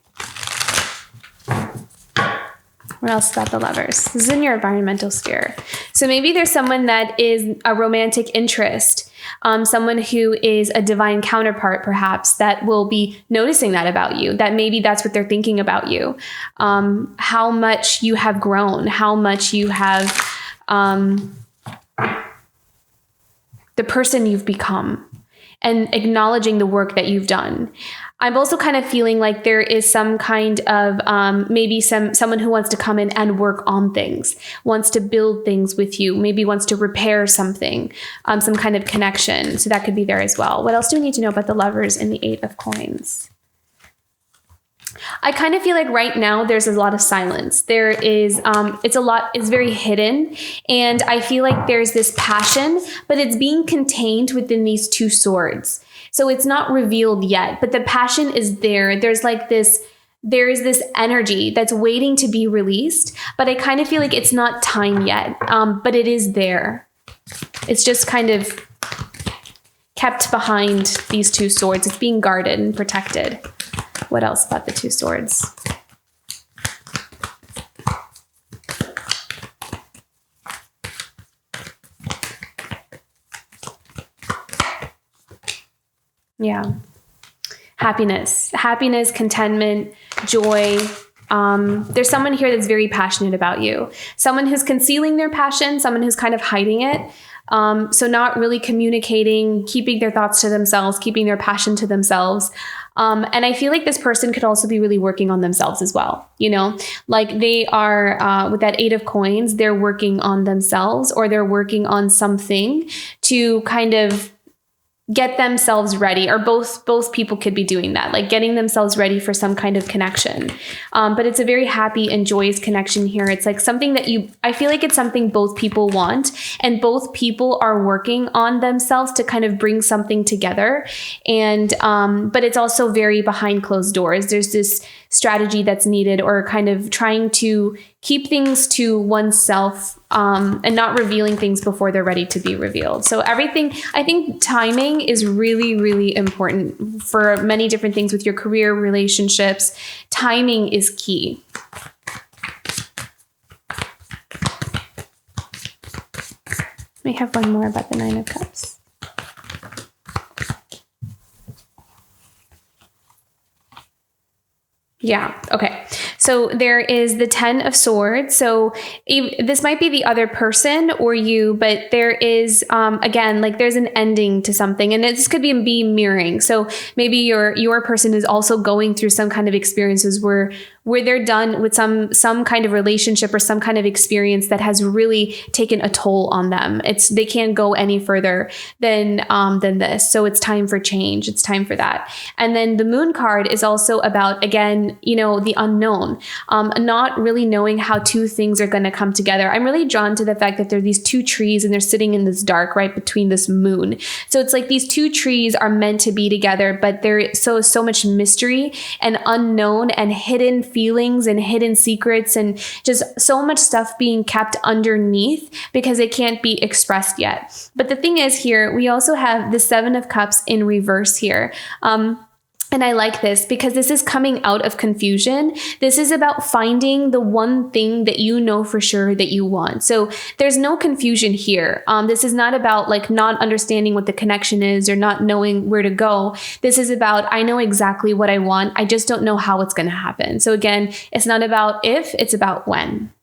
S1: What else about the Lovers? This is in your environmental sphere. So maybe there's someone that is a romantic interest, someone who is a divine counterpart, perhaps, that will be noticing that about you, that maybe that's what they're thinking about you, how much you have grown, how much you have, the person you've become, and acknowledging the work that you've done. I'm also kind of feeling like there is some kind of maybe someone who wants to come in and work on things, wants to build things with you, maybe wants to repair something, some kind of connection. So that could be there as well. What else do we need to know about the Lovers in the Eight of Coins? I kind of feel like right now there's a lot of silence. There is, it's very hidden. And I feel like there's this passion, but it's being contained within these two swords. So it's not revealed yet, but the passion is there. There is this energy that's waiting to be released, but I kind of feel like it's not time yet, but it is there. It's just kind of kept behind these two swords. It's being guarded and protected. What else about the two swords? Yeah. Happiness, contentment, joy. There's someone here that's very passionate about you. Someone who's concealing their passion, someone who's kind of hiding it. So not really communicating, keeping their thoughts to themselves, keeping their passion to themselves. And I feel like this person could also be really working on themselves as well. You know, like they are, with that Eight of Coins, they're working on themselves, or they're working on something to kind of get themselves ready, or both people could be doing that, like getting themselves ready for some kind of connection. But it's a very happy and joyous connection here. It's like something that I feel like it's something both people want, and both people are working on themselves to kind of bring something together. And, but it's also very behind closed doors. There's this strategy that's needed, or kind of trying to keep things to oneself, and not revealing things before they're ready to be revealed. So everything, I think timing is really, really important for many different things with your career, relationships. Timing is key. We have one more about the Nine of Cups. Yeah. Okay. So there is the 10 of Swords. So this might be the other person or you, but there is, again, like there's an ending to something, and this could be mirroring. So maybe your person is also going through some kind of experiences where they're done with some kind of relationship or some kind of experience that has really taken a toll on them. They can't go any further than this. So it's time for change. It's time for that. And then the Moon card is also about, again, the unknown, not really knowing how two things are going to come together. I'm really drawn to the fact that there are these two trees and they're sitting in this dark right between this moon. So it's like these two trees are meant to be together, but there's so much mystery and unknown and hidden feelings and hidden secrets and just so much stuff being kept underneath because it can't be expressed yet. But the thing is, here we also have the 7 of Cups in reverse here. And I like this because this is coming out of confusion. This is about finding the one thing that you know for sure that you want. So there's no confusion here. This is not about like not understanding what the connection is or not knowing where to go. This is about, I know exactly what I want. I just don't know how it's going to happen. So again, it's not about if, it's about when.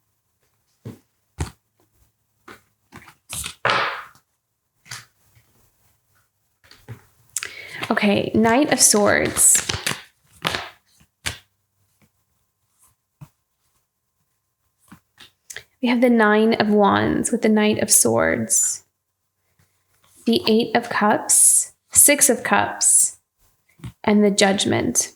S1: Okay, Knight of Swords. We have the 9 of Wands with the Knight of Swords. The 8 of Cups, 6 of Cups, and the Judgment.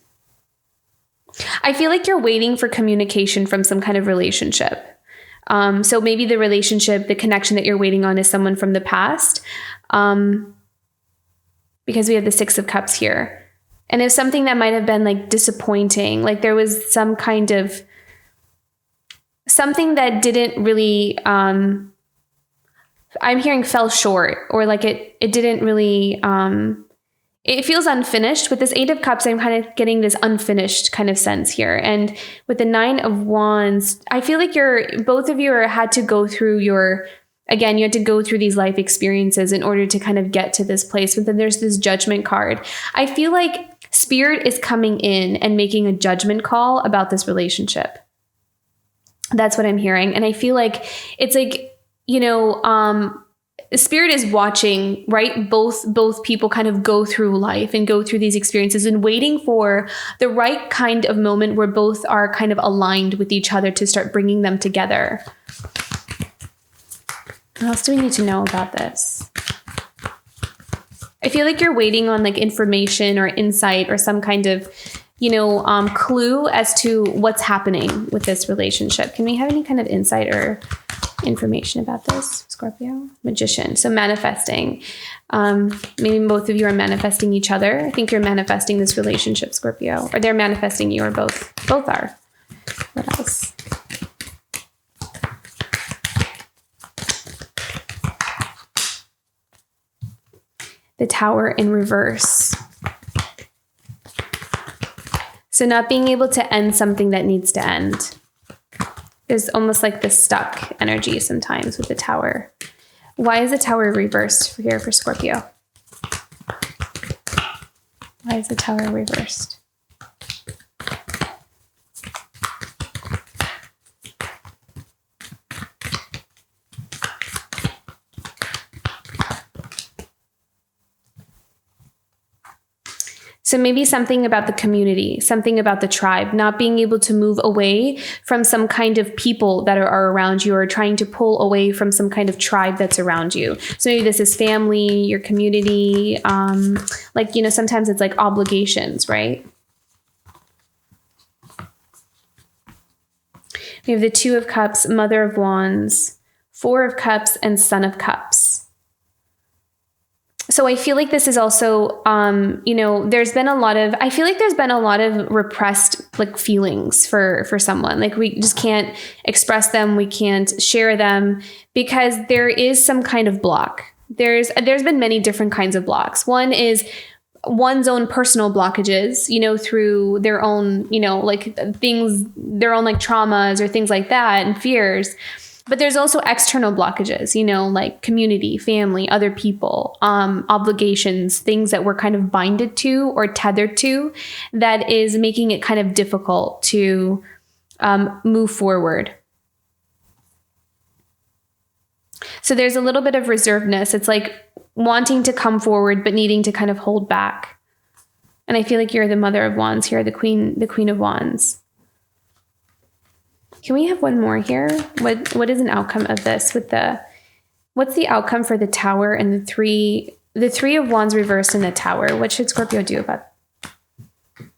S1: I feel like you're waiting for communication from some kind of relationship. So maybe the relationship, the connection that you're waiting on is someone from the past. Because we have the 6 of Cups here. And it's something that might have been like disappointing. Like there was some kind of something that didn't really, I'm hearing fell short, or like it didn't really, it feels unfinished. With this 8 of Cups, I'm kind of getting this unfinished kind of sense here. And with the 9 of Wands, I feel like both of you had to go through you had to go through these life experiences in order to kind of get to this place. But then there's this Judgment card. I feel like Spirit is coming in and making a judgment call about this relationship. That's what I'm hearing. And I feel like it's like, Spirit is watching, right? Both people kind of go through life and go through these experiences and waiting for the right kind of moment where both are kind of aligned with each other to start bringing them together. What else do we need to know about this? I feel like you're waiting on like information or insight or some kind of, clue as to what's happening with this relationship. Can we have any kind of insight or information about this, Scorpio? Magician. So manifesting. Maybe both of you are manifesting each other. I think you're manifesting this relationship, Scorpio. Or they're manifesting you, or both. Both are. What else? The Tower in reverse. So not being able to end something that needs to end. There's almost like this stuck energy sometimes with the Tower. Why is the Tower reversed here for Scorpio? Why is the Tower reversed? So maybe something about the community, something about the tribe, not being able to move away from some kind of people that are around you, or trying to pull away from some kind of tribe that's around you. So maybe this is family, your community, sometimes it's like obligations, right? We have the 2 of Cups, Mother of Wands, 4 of Cups, and Son of Cups. So I feel like this is also, there's been a lot of repressed like feelings for someone. Like we just can't express them. We can't share them because there is some kind of block. There's been many different kinds of blocks. One is one's own personal blockages, through their own, things, their own like traumas or things like that and fears. But there's also external blockages, like community, family, other people, obligations, things that we're kind of binded to or tethered to that is making it kind of difficult to move forward. So there's a little bit of reservedness. It's like wanting to come forward, but needing to kind of hold back. And I feel like you're the Mother of Wands here, the Queen of Wands. Can we have one more here? What is an outcome of this with what's the outcome for the Tower and the Three of Wands reversed in the Tower? What should Scorpio do about?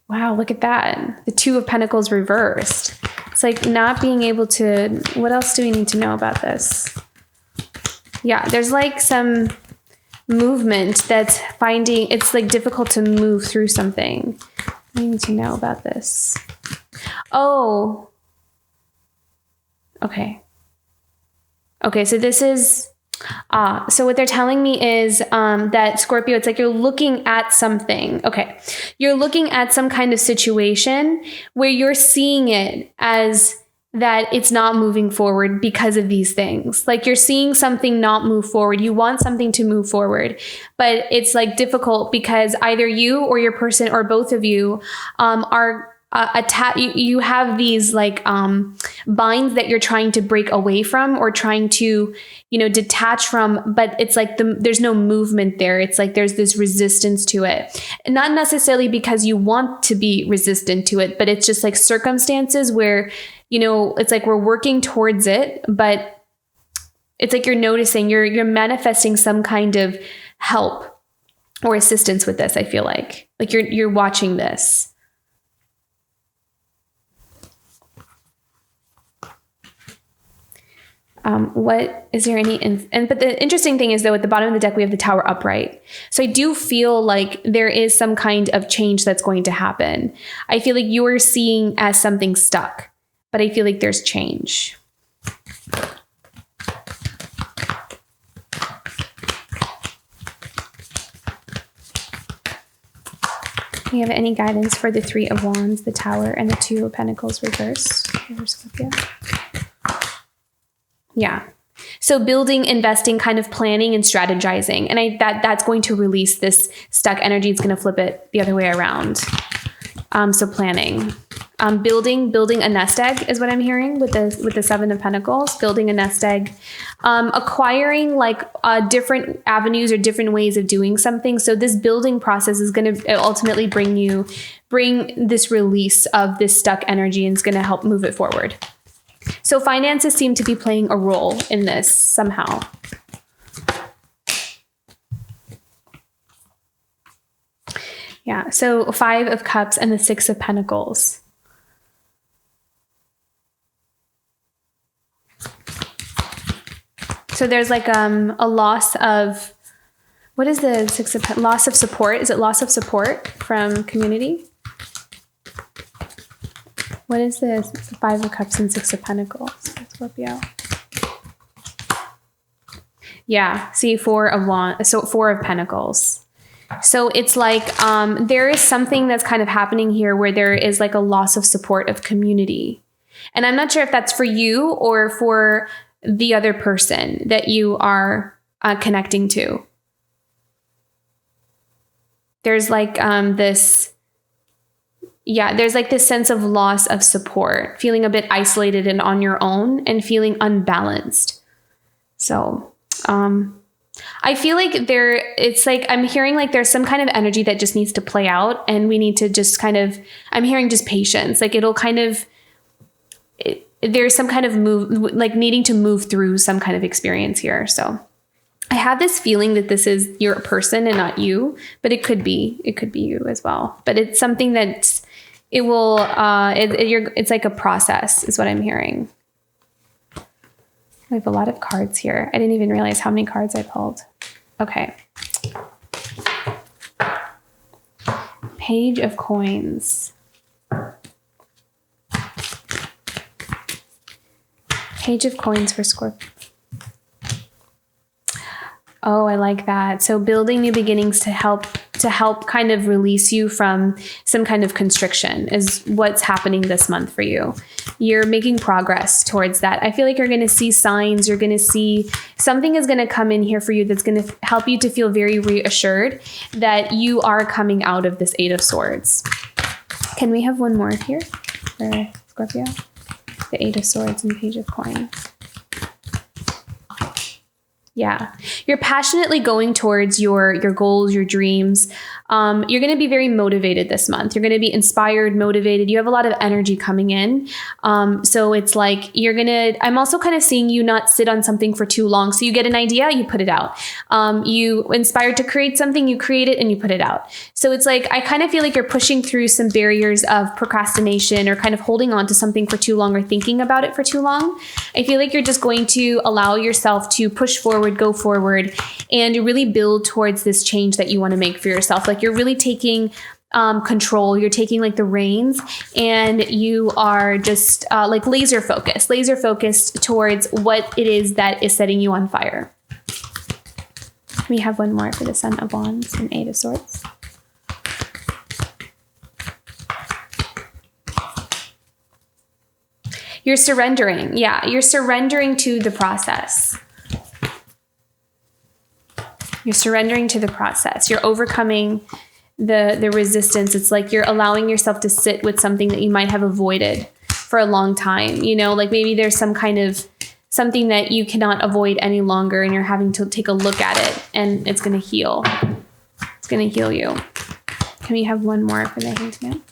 S1: Wow, look at that. The Two of Pentacles reversed. It's like not being able to, what else do we need to know about this? Yeah, there's like some movement that's it's like difficult to move through something. I need to know about this. Oh. Okay. Okay, so this is, so what they're telling me is that Scorpio, it's like you're looking at something. Okay. You're looking at some kind of situation where you're seeing it as that it's not moving forward because of these things. Like you're seeing something not move forward. You want something to move forward, but it's like difficult because either you or your person or both of you are you have these like binds that you're trying to break away from or trying to, detach from, but it's like there's no movement there. It's like there's this resistance to it. And not necessarily because you want to be resistant to it, but it's just like circumstances where, it's like we're working towards it, but it's like you're noticing, you're manifesting some kind of help or assistance with this. I feel like you're watching this. What is there any, but the interesting thing is though, at the bottom of the deck, we have the Tower upright. So I do feel like there is some kind of change that's going to happen. I feel like you're seeing as something stuck, but I feel like there's change. Do you have any guidance for the Three of Wands, the Tower, and the Two of Pentacles reversed? Yeah. So building, investing, kind of planning and strategizing. And that's going to release this stuck energy. It's going to flip it the other way around. So planning, building a nest egg is what I'm hearing with the Seven of Pentacles, building a nest egg, acquiring like different avenues or different ways of doing something. So this building process is going to ultimately bring this release of this stuck energy and it's going to help move it forward. So finances seem to be playing a role in this somehow. Yeah, so Five of Cups and the Six of Pentacles. So there's like a loss of, what is the Six of Pentacles? Loss of support? Is it loss of support from community? What is this? The Five of Cups and Six of Pentacles, Scorpio. Yeah, see, Four of Pentacles. So it's like there is something that's kind of happening here where there is like a loss of support of community. And I'm not sure if that's for you or for the other person that you are connecting to. There's like there's like this sense of loss of support, feeling a bit isolated and on your own and feeling unbalanced. So I feel like it's like I'm hearing like there's some kind of energy that just needs to play out and we need to just I'm hearing just patience. Like it'll there's some kind of move, like needing to move through some kind of experience here. So I have this feeling that this is your person and not you, but it could be you as well. But it's something that it's like a process is what I'm hearing. I have a lot of cards here. I didn't even realize how many cards I pulled. Okay. Page of Coins. Page of Coins for Scorpio. Oh, I like that. So building new beginnings to help kind of release you from some kind of constriction is what's happening this month for you. You're making progress towards that. I feel like you're going to see signs. You're going to see something is going to come in here for you that's going to help you to feel very reassured that you are coming out of this Eight of Swords. Can we have one more here for Scorpio? The Eight of Swords and Page of Coins. Yeah, you're passionately going towards your goals, your dreams. You're going to be very motivated this month. You're going to be inspired, motivated. You have a lot of energy coming in. So it's like I'm also kind of seeing you not sit on something for too long. So you get an idea, you put it out. You inspired to create something, you create it and you put it out. So it's like, I kind of feel like you're pushing through some barriers of procrastination or kind of holding on to something for too long or thinking about it for too long. I feel like you're just going to allow yourself to push forward, go forward, and really build towards this change that you want to make for yourself. Like you're really taking control, you're taking like the reins, and you are just like laser focused towards what it is that is setting you on fire. We have one more for the Son of Wands and Eight of Swords. You're surrendering. Yeah, you're surrendering to the process. You're surrendering to the process. You're overcoming the resistance. It's like you're allowing yourself to sit with something that you might have avoided for a long time. You know, like maybe there's some kind of something that you cannot avoid any longer and you're having to take a look at it, and it's going to heal. It's going to heal you. Can we have one more for the Hanged Man?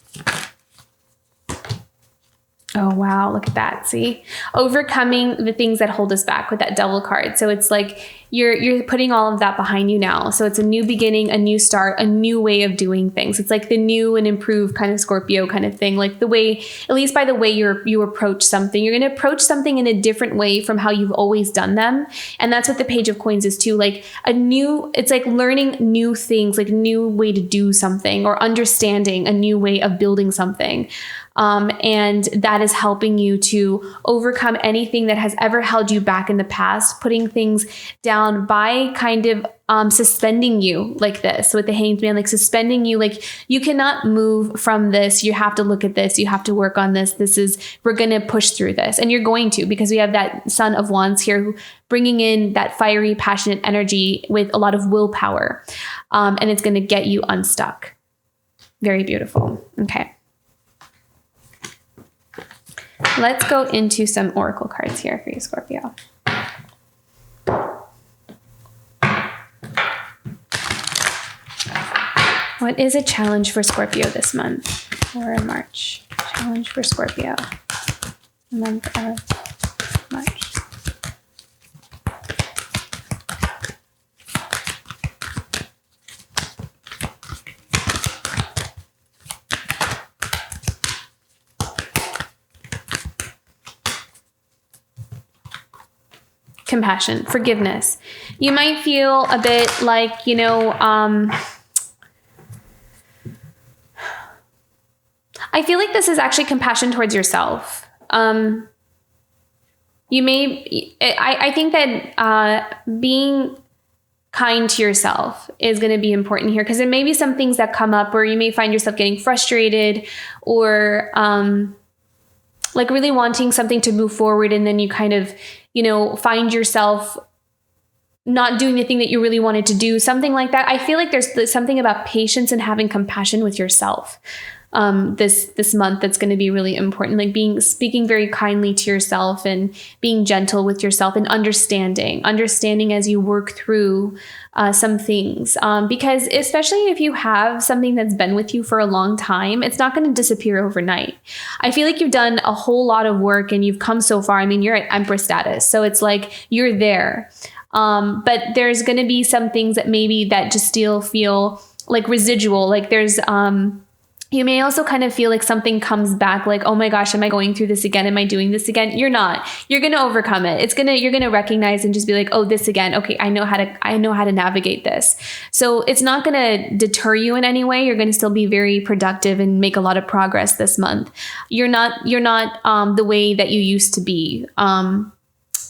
S1: Oh, wow. Look at that. See, overcoming the things that hold us back with that Devil card. So it's like you're putting all of that behind you now. So it's a new beginning, a new start, a new way of doing things. It's like the new and improved kind of Scorpio kind of thing. Like the way, at least by the way you approach something, you're going to approach something in a different way from how you've always done them. And that's what the Page of Coins is too. Like it's like learning new things, like a new way to do something, or understanding a new way of building something. And that is helping you to overcome anything that has ever held you back in the past, putting things down by kind of suspending you like this. So with the Hanged Man, like suspending you, like you cannot move from this. You have to look at this. You have to work on this. We're going to push through this. And you're going to, because we have that Son of Wands here bringing in that fiery, passionate energy with a lot of willpower. And it's going to get you unstuck. Very beautiful. Okay. Let's go into some oracle cards here for you, Scorpio. What is a challenge for Scorpio this month or in March? Challenge for Scorpio, the month of March. Compassion, forgiveness. You might feel a bit like, I feel like this is actually compassion towards yourself. I think that being kind to yourself is going to be important here, because there may be some things that come up where you may find yourself getting frustrated or like really wanting something to move forward, and then you kind of find yourself not doing the thing that you really wanted to do, something like that. I feel like there's something about patience and having compassion with yourself this month that's going to be really important. Like speaking very kindly to yourself and being gentle with yourself and understanding as you work through some things. Because especially if you have something that's been with you for a long time, it's not going to disappear overnight. I feel like you've done a whole lot of work and you've come so far. I mean, you're at Empress status, so it's like you're there. But there's going to be some things that maybe that just still feel like residual. Like there's you may also kind of feel like something comes back, like, oh my gosh, am I going through this again? Am I doing this again? You're not. You're going to overcome it. You're going to recognize and just be like, oh, this again. Okay, I know how to navigate this. So it's not going to deter you in any way. You're going to still be very productive and make a lot of progress this month. You're not the way that you used to be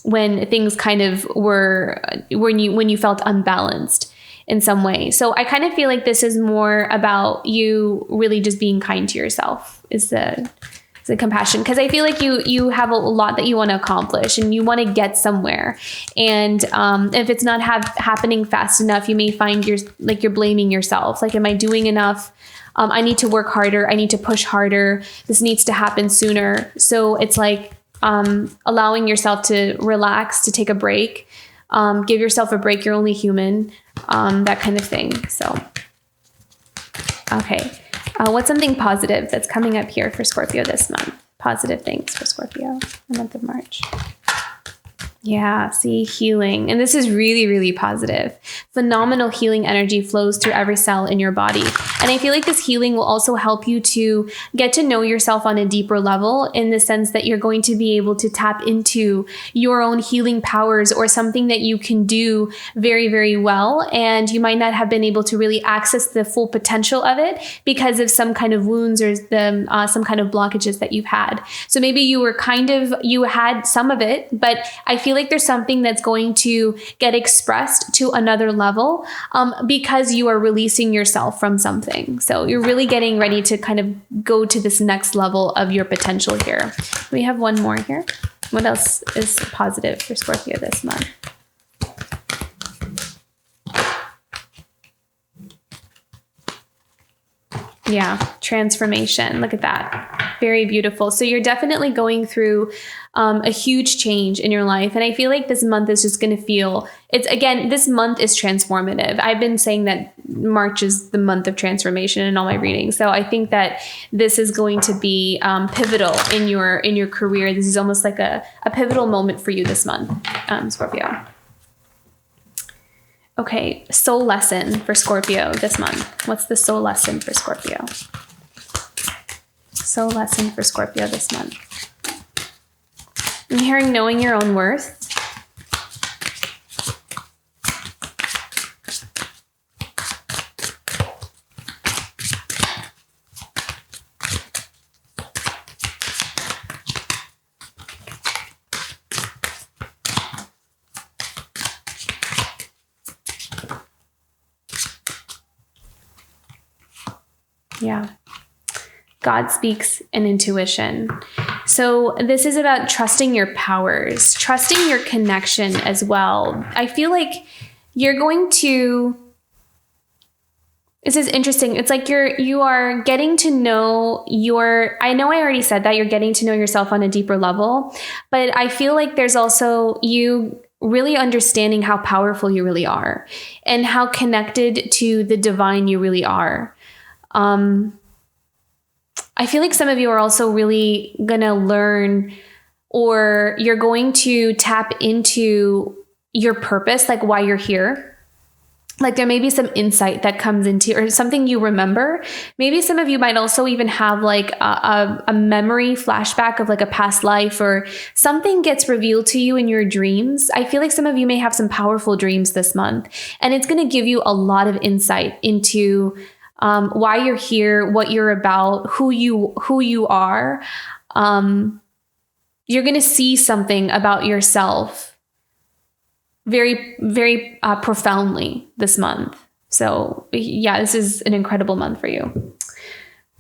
S1: when things kind of were when you felt unbalanced in some way. So I kind of feel like this is more about you really just being kind to yourself is the compassion. Because I feel like you have a lot that you want to accomplish and you want to get somewhere. And if it's not happening fast enough, you may find you're blaming yourself. Like, am I doing enough? I need to work harder. I need to push harder. This needs to happen sooner. So it's like allowing yourself to relax, to take a break, give yourself a break. You're only human, that kind of thing. So, okay. What's something positive that's coming up here for Scorpio this month? Positive things for Scorpio, the month of March. Yeah, see, healing. And this is really, really positive. Phenomenal healing energy flows through every cell in your body. And I feel like this healing will also help you to get to know yourself on a deeper level, in the sense that you're going to be able to tap into your own healing powers, or something that you can do very, very well. And you might not have been able to really access the full potential of it because of some kind of wounds or some kind of blockages that you've had. So maybe you had some of it, but I feel like there's something that's going to get expressed to another level because you are releasing yourself from something. So you're really getting ready to kind of go to this next level of your potential here. We have one more here. What else is positive for Scorpio this month? Yeah, transformation. Look at that. Very beautiful. So you're definitely going through a huge change in your life. And I feel like this month is just going to this month is transformative. I've been saying that March is the month of transformation in all my readings. So I think that this is going to be pivotal in your career. This is almost like a pivotal moment for you this month, Scorpio. Okay, soul lesson for Scorpio this month. What's the soul lesson for Scorpio? Soul lesson for Scorpio this month. I'm hearing knowing your own worth. Yeah. God speaks in intuition. So this is about trusting your powers, trusting your connection as well. I feel like you're going to, this is interesting. It's like you are getting to know I know I already said that you're getting to know yourself on a deeper level, but I feel like there's also you really understanding how powerful you really are and how connected to the divine you really are. I feel like some of you are also really going to learn, or you're going to tap into your purpose, like why you're here. Like there may be some insight that comes into, or something you remember. Maybe some of you might also even have like a memory flashback of like a past life, or something gets revealed to you in your dreams. I feel like some of you may have some powerful dreams this month, and it's going to give you a lot of insight into why you're here, what you're about, who you are. You're going to see something about yourself very, very profoundly this month. So yeah, this is an incredible month for you.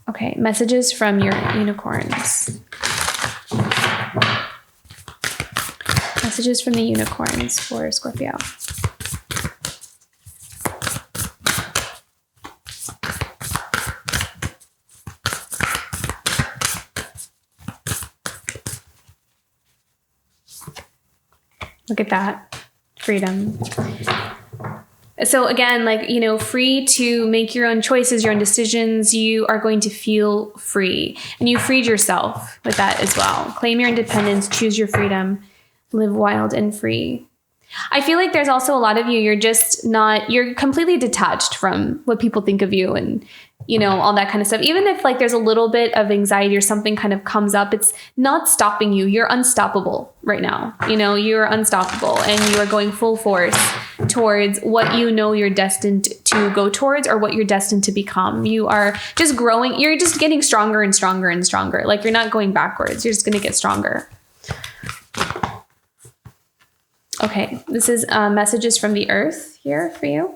S1: Okay, messages from your unicorns. Messages from the unicorns for Scorpio. Look at that. Freedom. So again, like, free to make your own choices, your own decisions. You are going to feel free, and you freed yourself with that as well. Claim your independence, choose your freedom, live wild and free. I feel like there's also a lot of you, you're completely detached from what people think of you and, all that kind of stuff. Even if like there's a little bit of anxiety or something kind of comes up, it's not stopping you. You're unstoppable right now. You're unstoppable, and you are going full force towards what you're destined to go towards, or what you're destined to become. You are just growing. You're just getting stronger and stronger and stronger. Like you're not going backwards. You're just going to get stronger. Okay, this is messages from the earth here for you.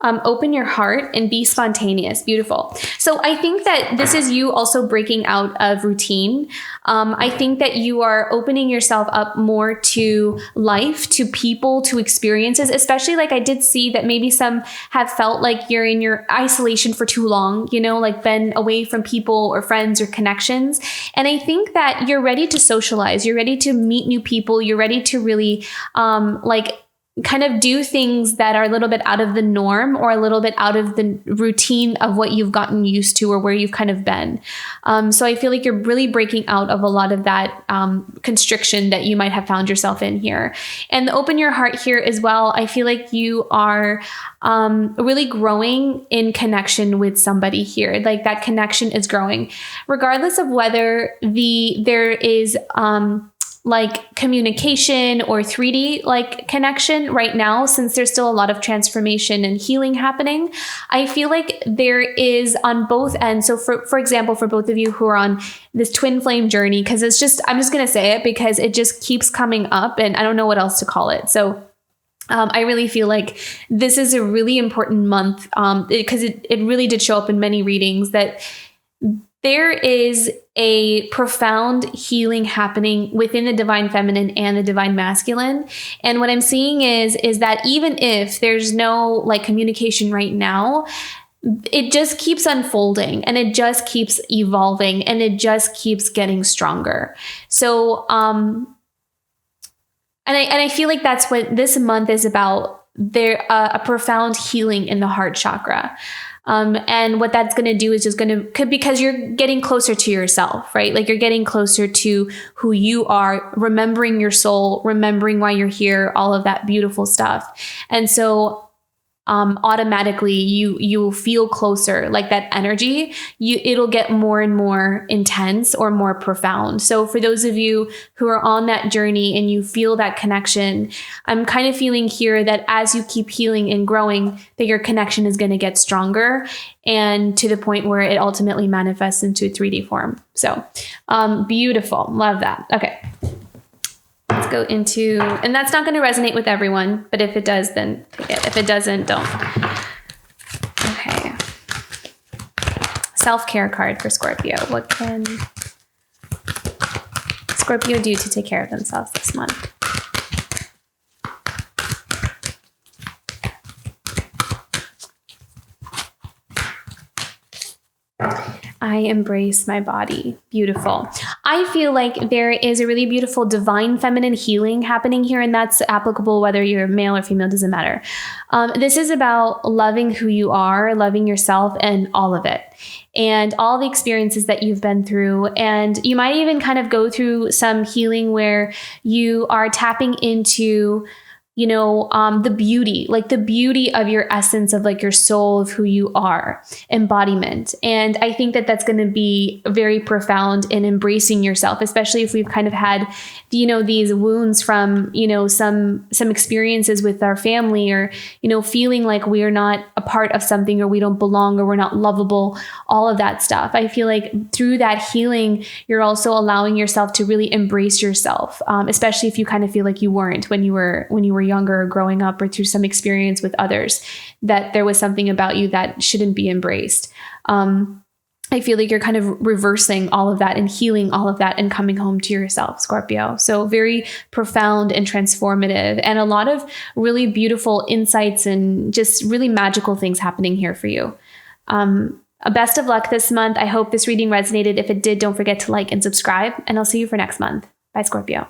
S1: Open your heart and be spontaneous. Beautiful. So I think that this is you also breaking out of routine. I think that you are opening yourself up more to life, to people, to experiences, especially like I did see that maybe some have felt like you're in your isolation for too long, you know, like been away from people or friends or connections. And I think that you're ready to socialize. You're ready to meet new people. You're ready to really like kind of do things that are a little bit out of the norm or a little bit out of the routine of what you've gotten used to or where you've kind of been. So I feel like you're really breaking out of a lot of that constriction that you might have found yourself in here. And open your heart here as well. I feel like you are really growing in connection with somebody here. Like that connection is growing, regardless of whether there is like communication or 3D like connection right now, since there's still a lot of transformation and healing happening. I feel like there is on both ends. So for example, for both of you who are on this twin flame journey, because I'm just going to say it because it just keeps coming up and I don't know what else to call it. So I really feel like this is a really important month because it really did show up in many readings that there is a profound healing happening within the divine feminine and the divine masculine. And what I'm seeing is that even if there's no like communication right now, it just keeps unfolding and it just keeps evolving and it just keeps getting stronger. So, and I feel like that's what this month is about. There, a profound healing in the heart chakra. And what that's going to do is just because you're getting closer to yourself, right? Like you're getting closer to who you are, remembering your soul, remembering why you're here, all of that beautiful stuff. And so automatically you will feel closer, like that energy, it'll get more and more intense or more profound. So for those of you who are on that journey and you feel that connection, I'm kind of feeling here that as you keep healing and growing, that your connection is going to get stronger and to the point where it ultimately manifests into 3D form. So beautiful. Love that. Okay. Let's go into, and that's not going to resonate with everyone, but if it does, then if it doesn't, don't. Okay. Self-care card for Scorpio. What can Scorpio do to take care of themselves this month? I embrace my body. Beautiful. I feel like there is a really beautiful divine feminine healing happening here, and that's applicable whether you're male or female, doesn't matter. This is about loving who you are, loving yourself and all of it, and all the experiences that you've been through. And you might even kind of go through some healing where you are tapping into the beauty of your essence, of like your soul, of who you are, embodiment. And I think that that's going to be very profound in embracing yourself, especially if we've kind of had, these wounds from, some experiences with our family, or, feeling like we are not a part of something, or we don't belong, or we're not lovable, all of that stuff. I feel like through that healing, you're also allowing yourself to really embrace yourself, especially if you kind of feel like you weren't when you were younger or growing up, or through some experience with others, that there was something about you that shouldn't be embraced. I feel like you're kind of reversing all of that and healing all of that and coming home to yourself, Scorpio. So very profound and transformative, and a lot of really beautiful insights and just really magical things happening here for you. Best of luck this month. I hope this reading resonated. If it did, don't forget to like and subscribe, and I'll see you for next month. Bye, Scorpio.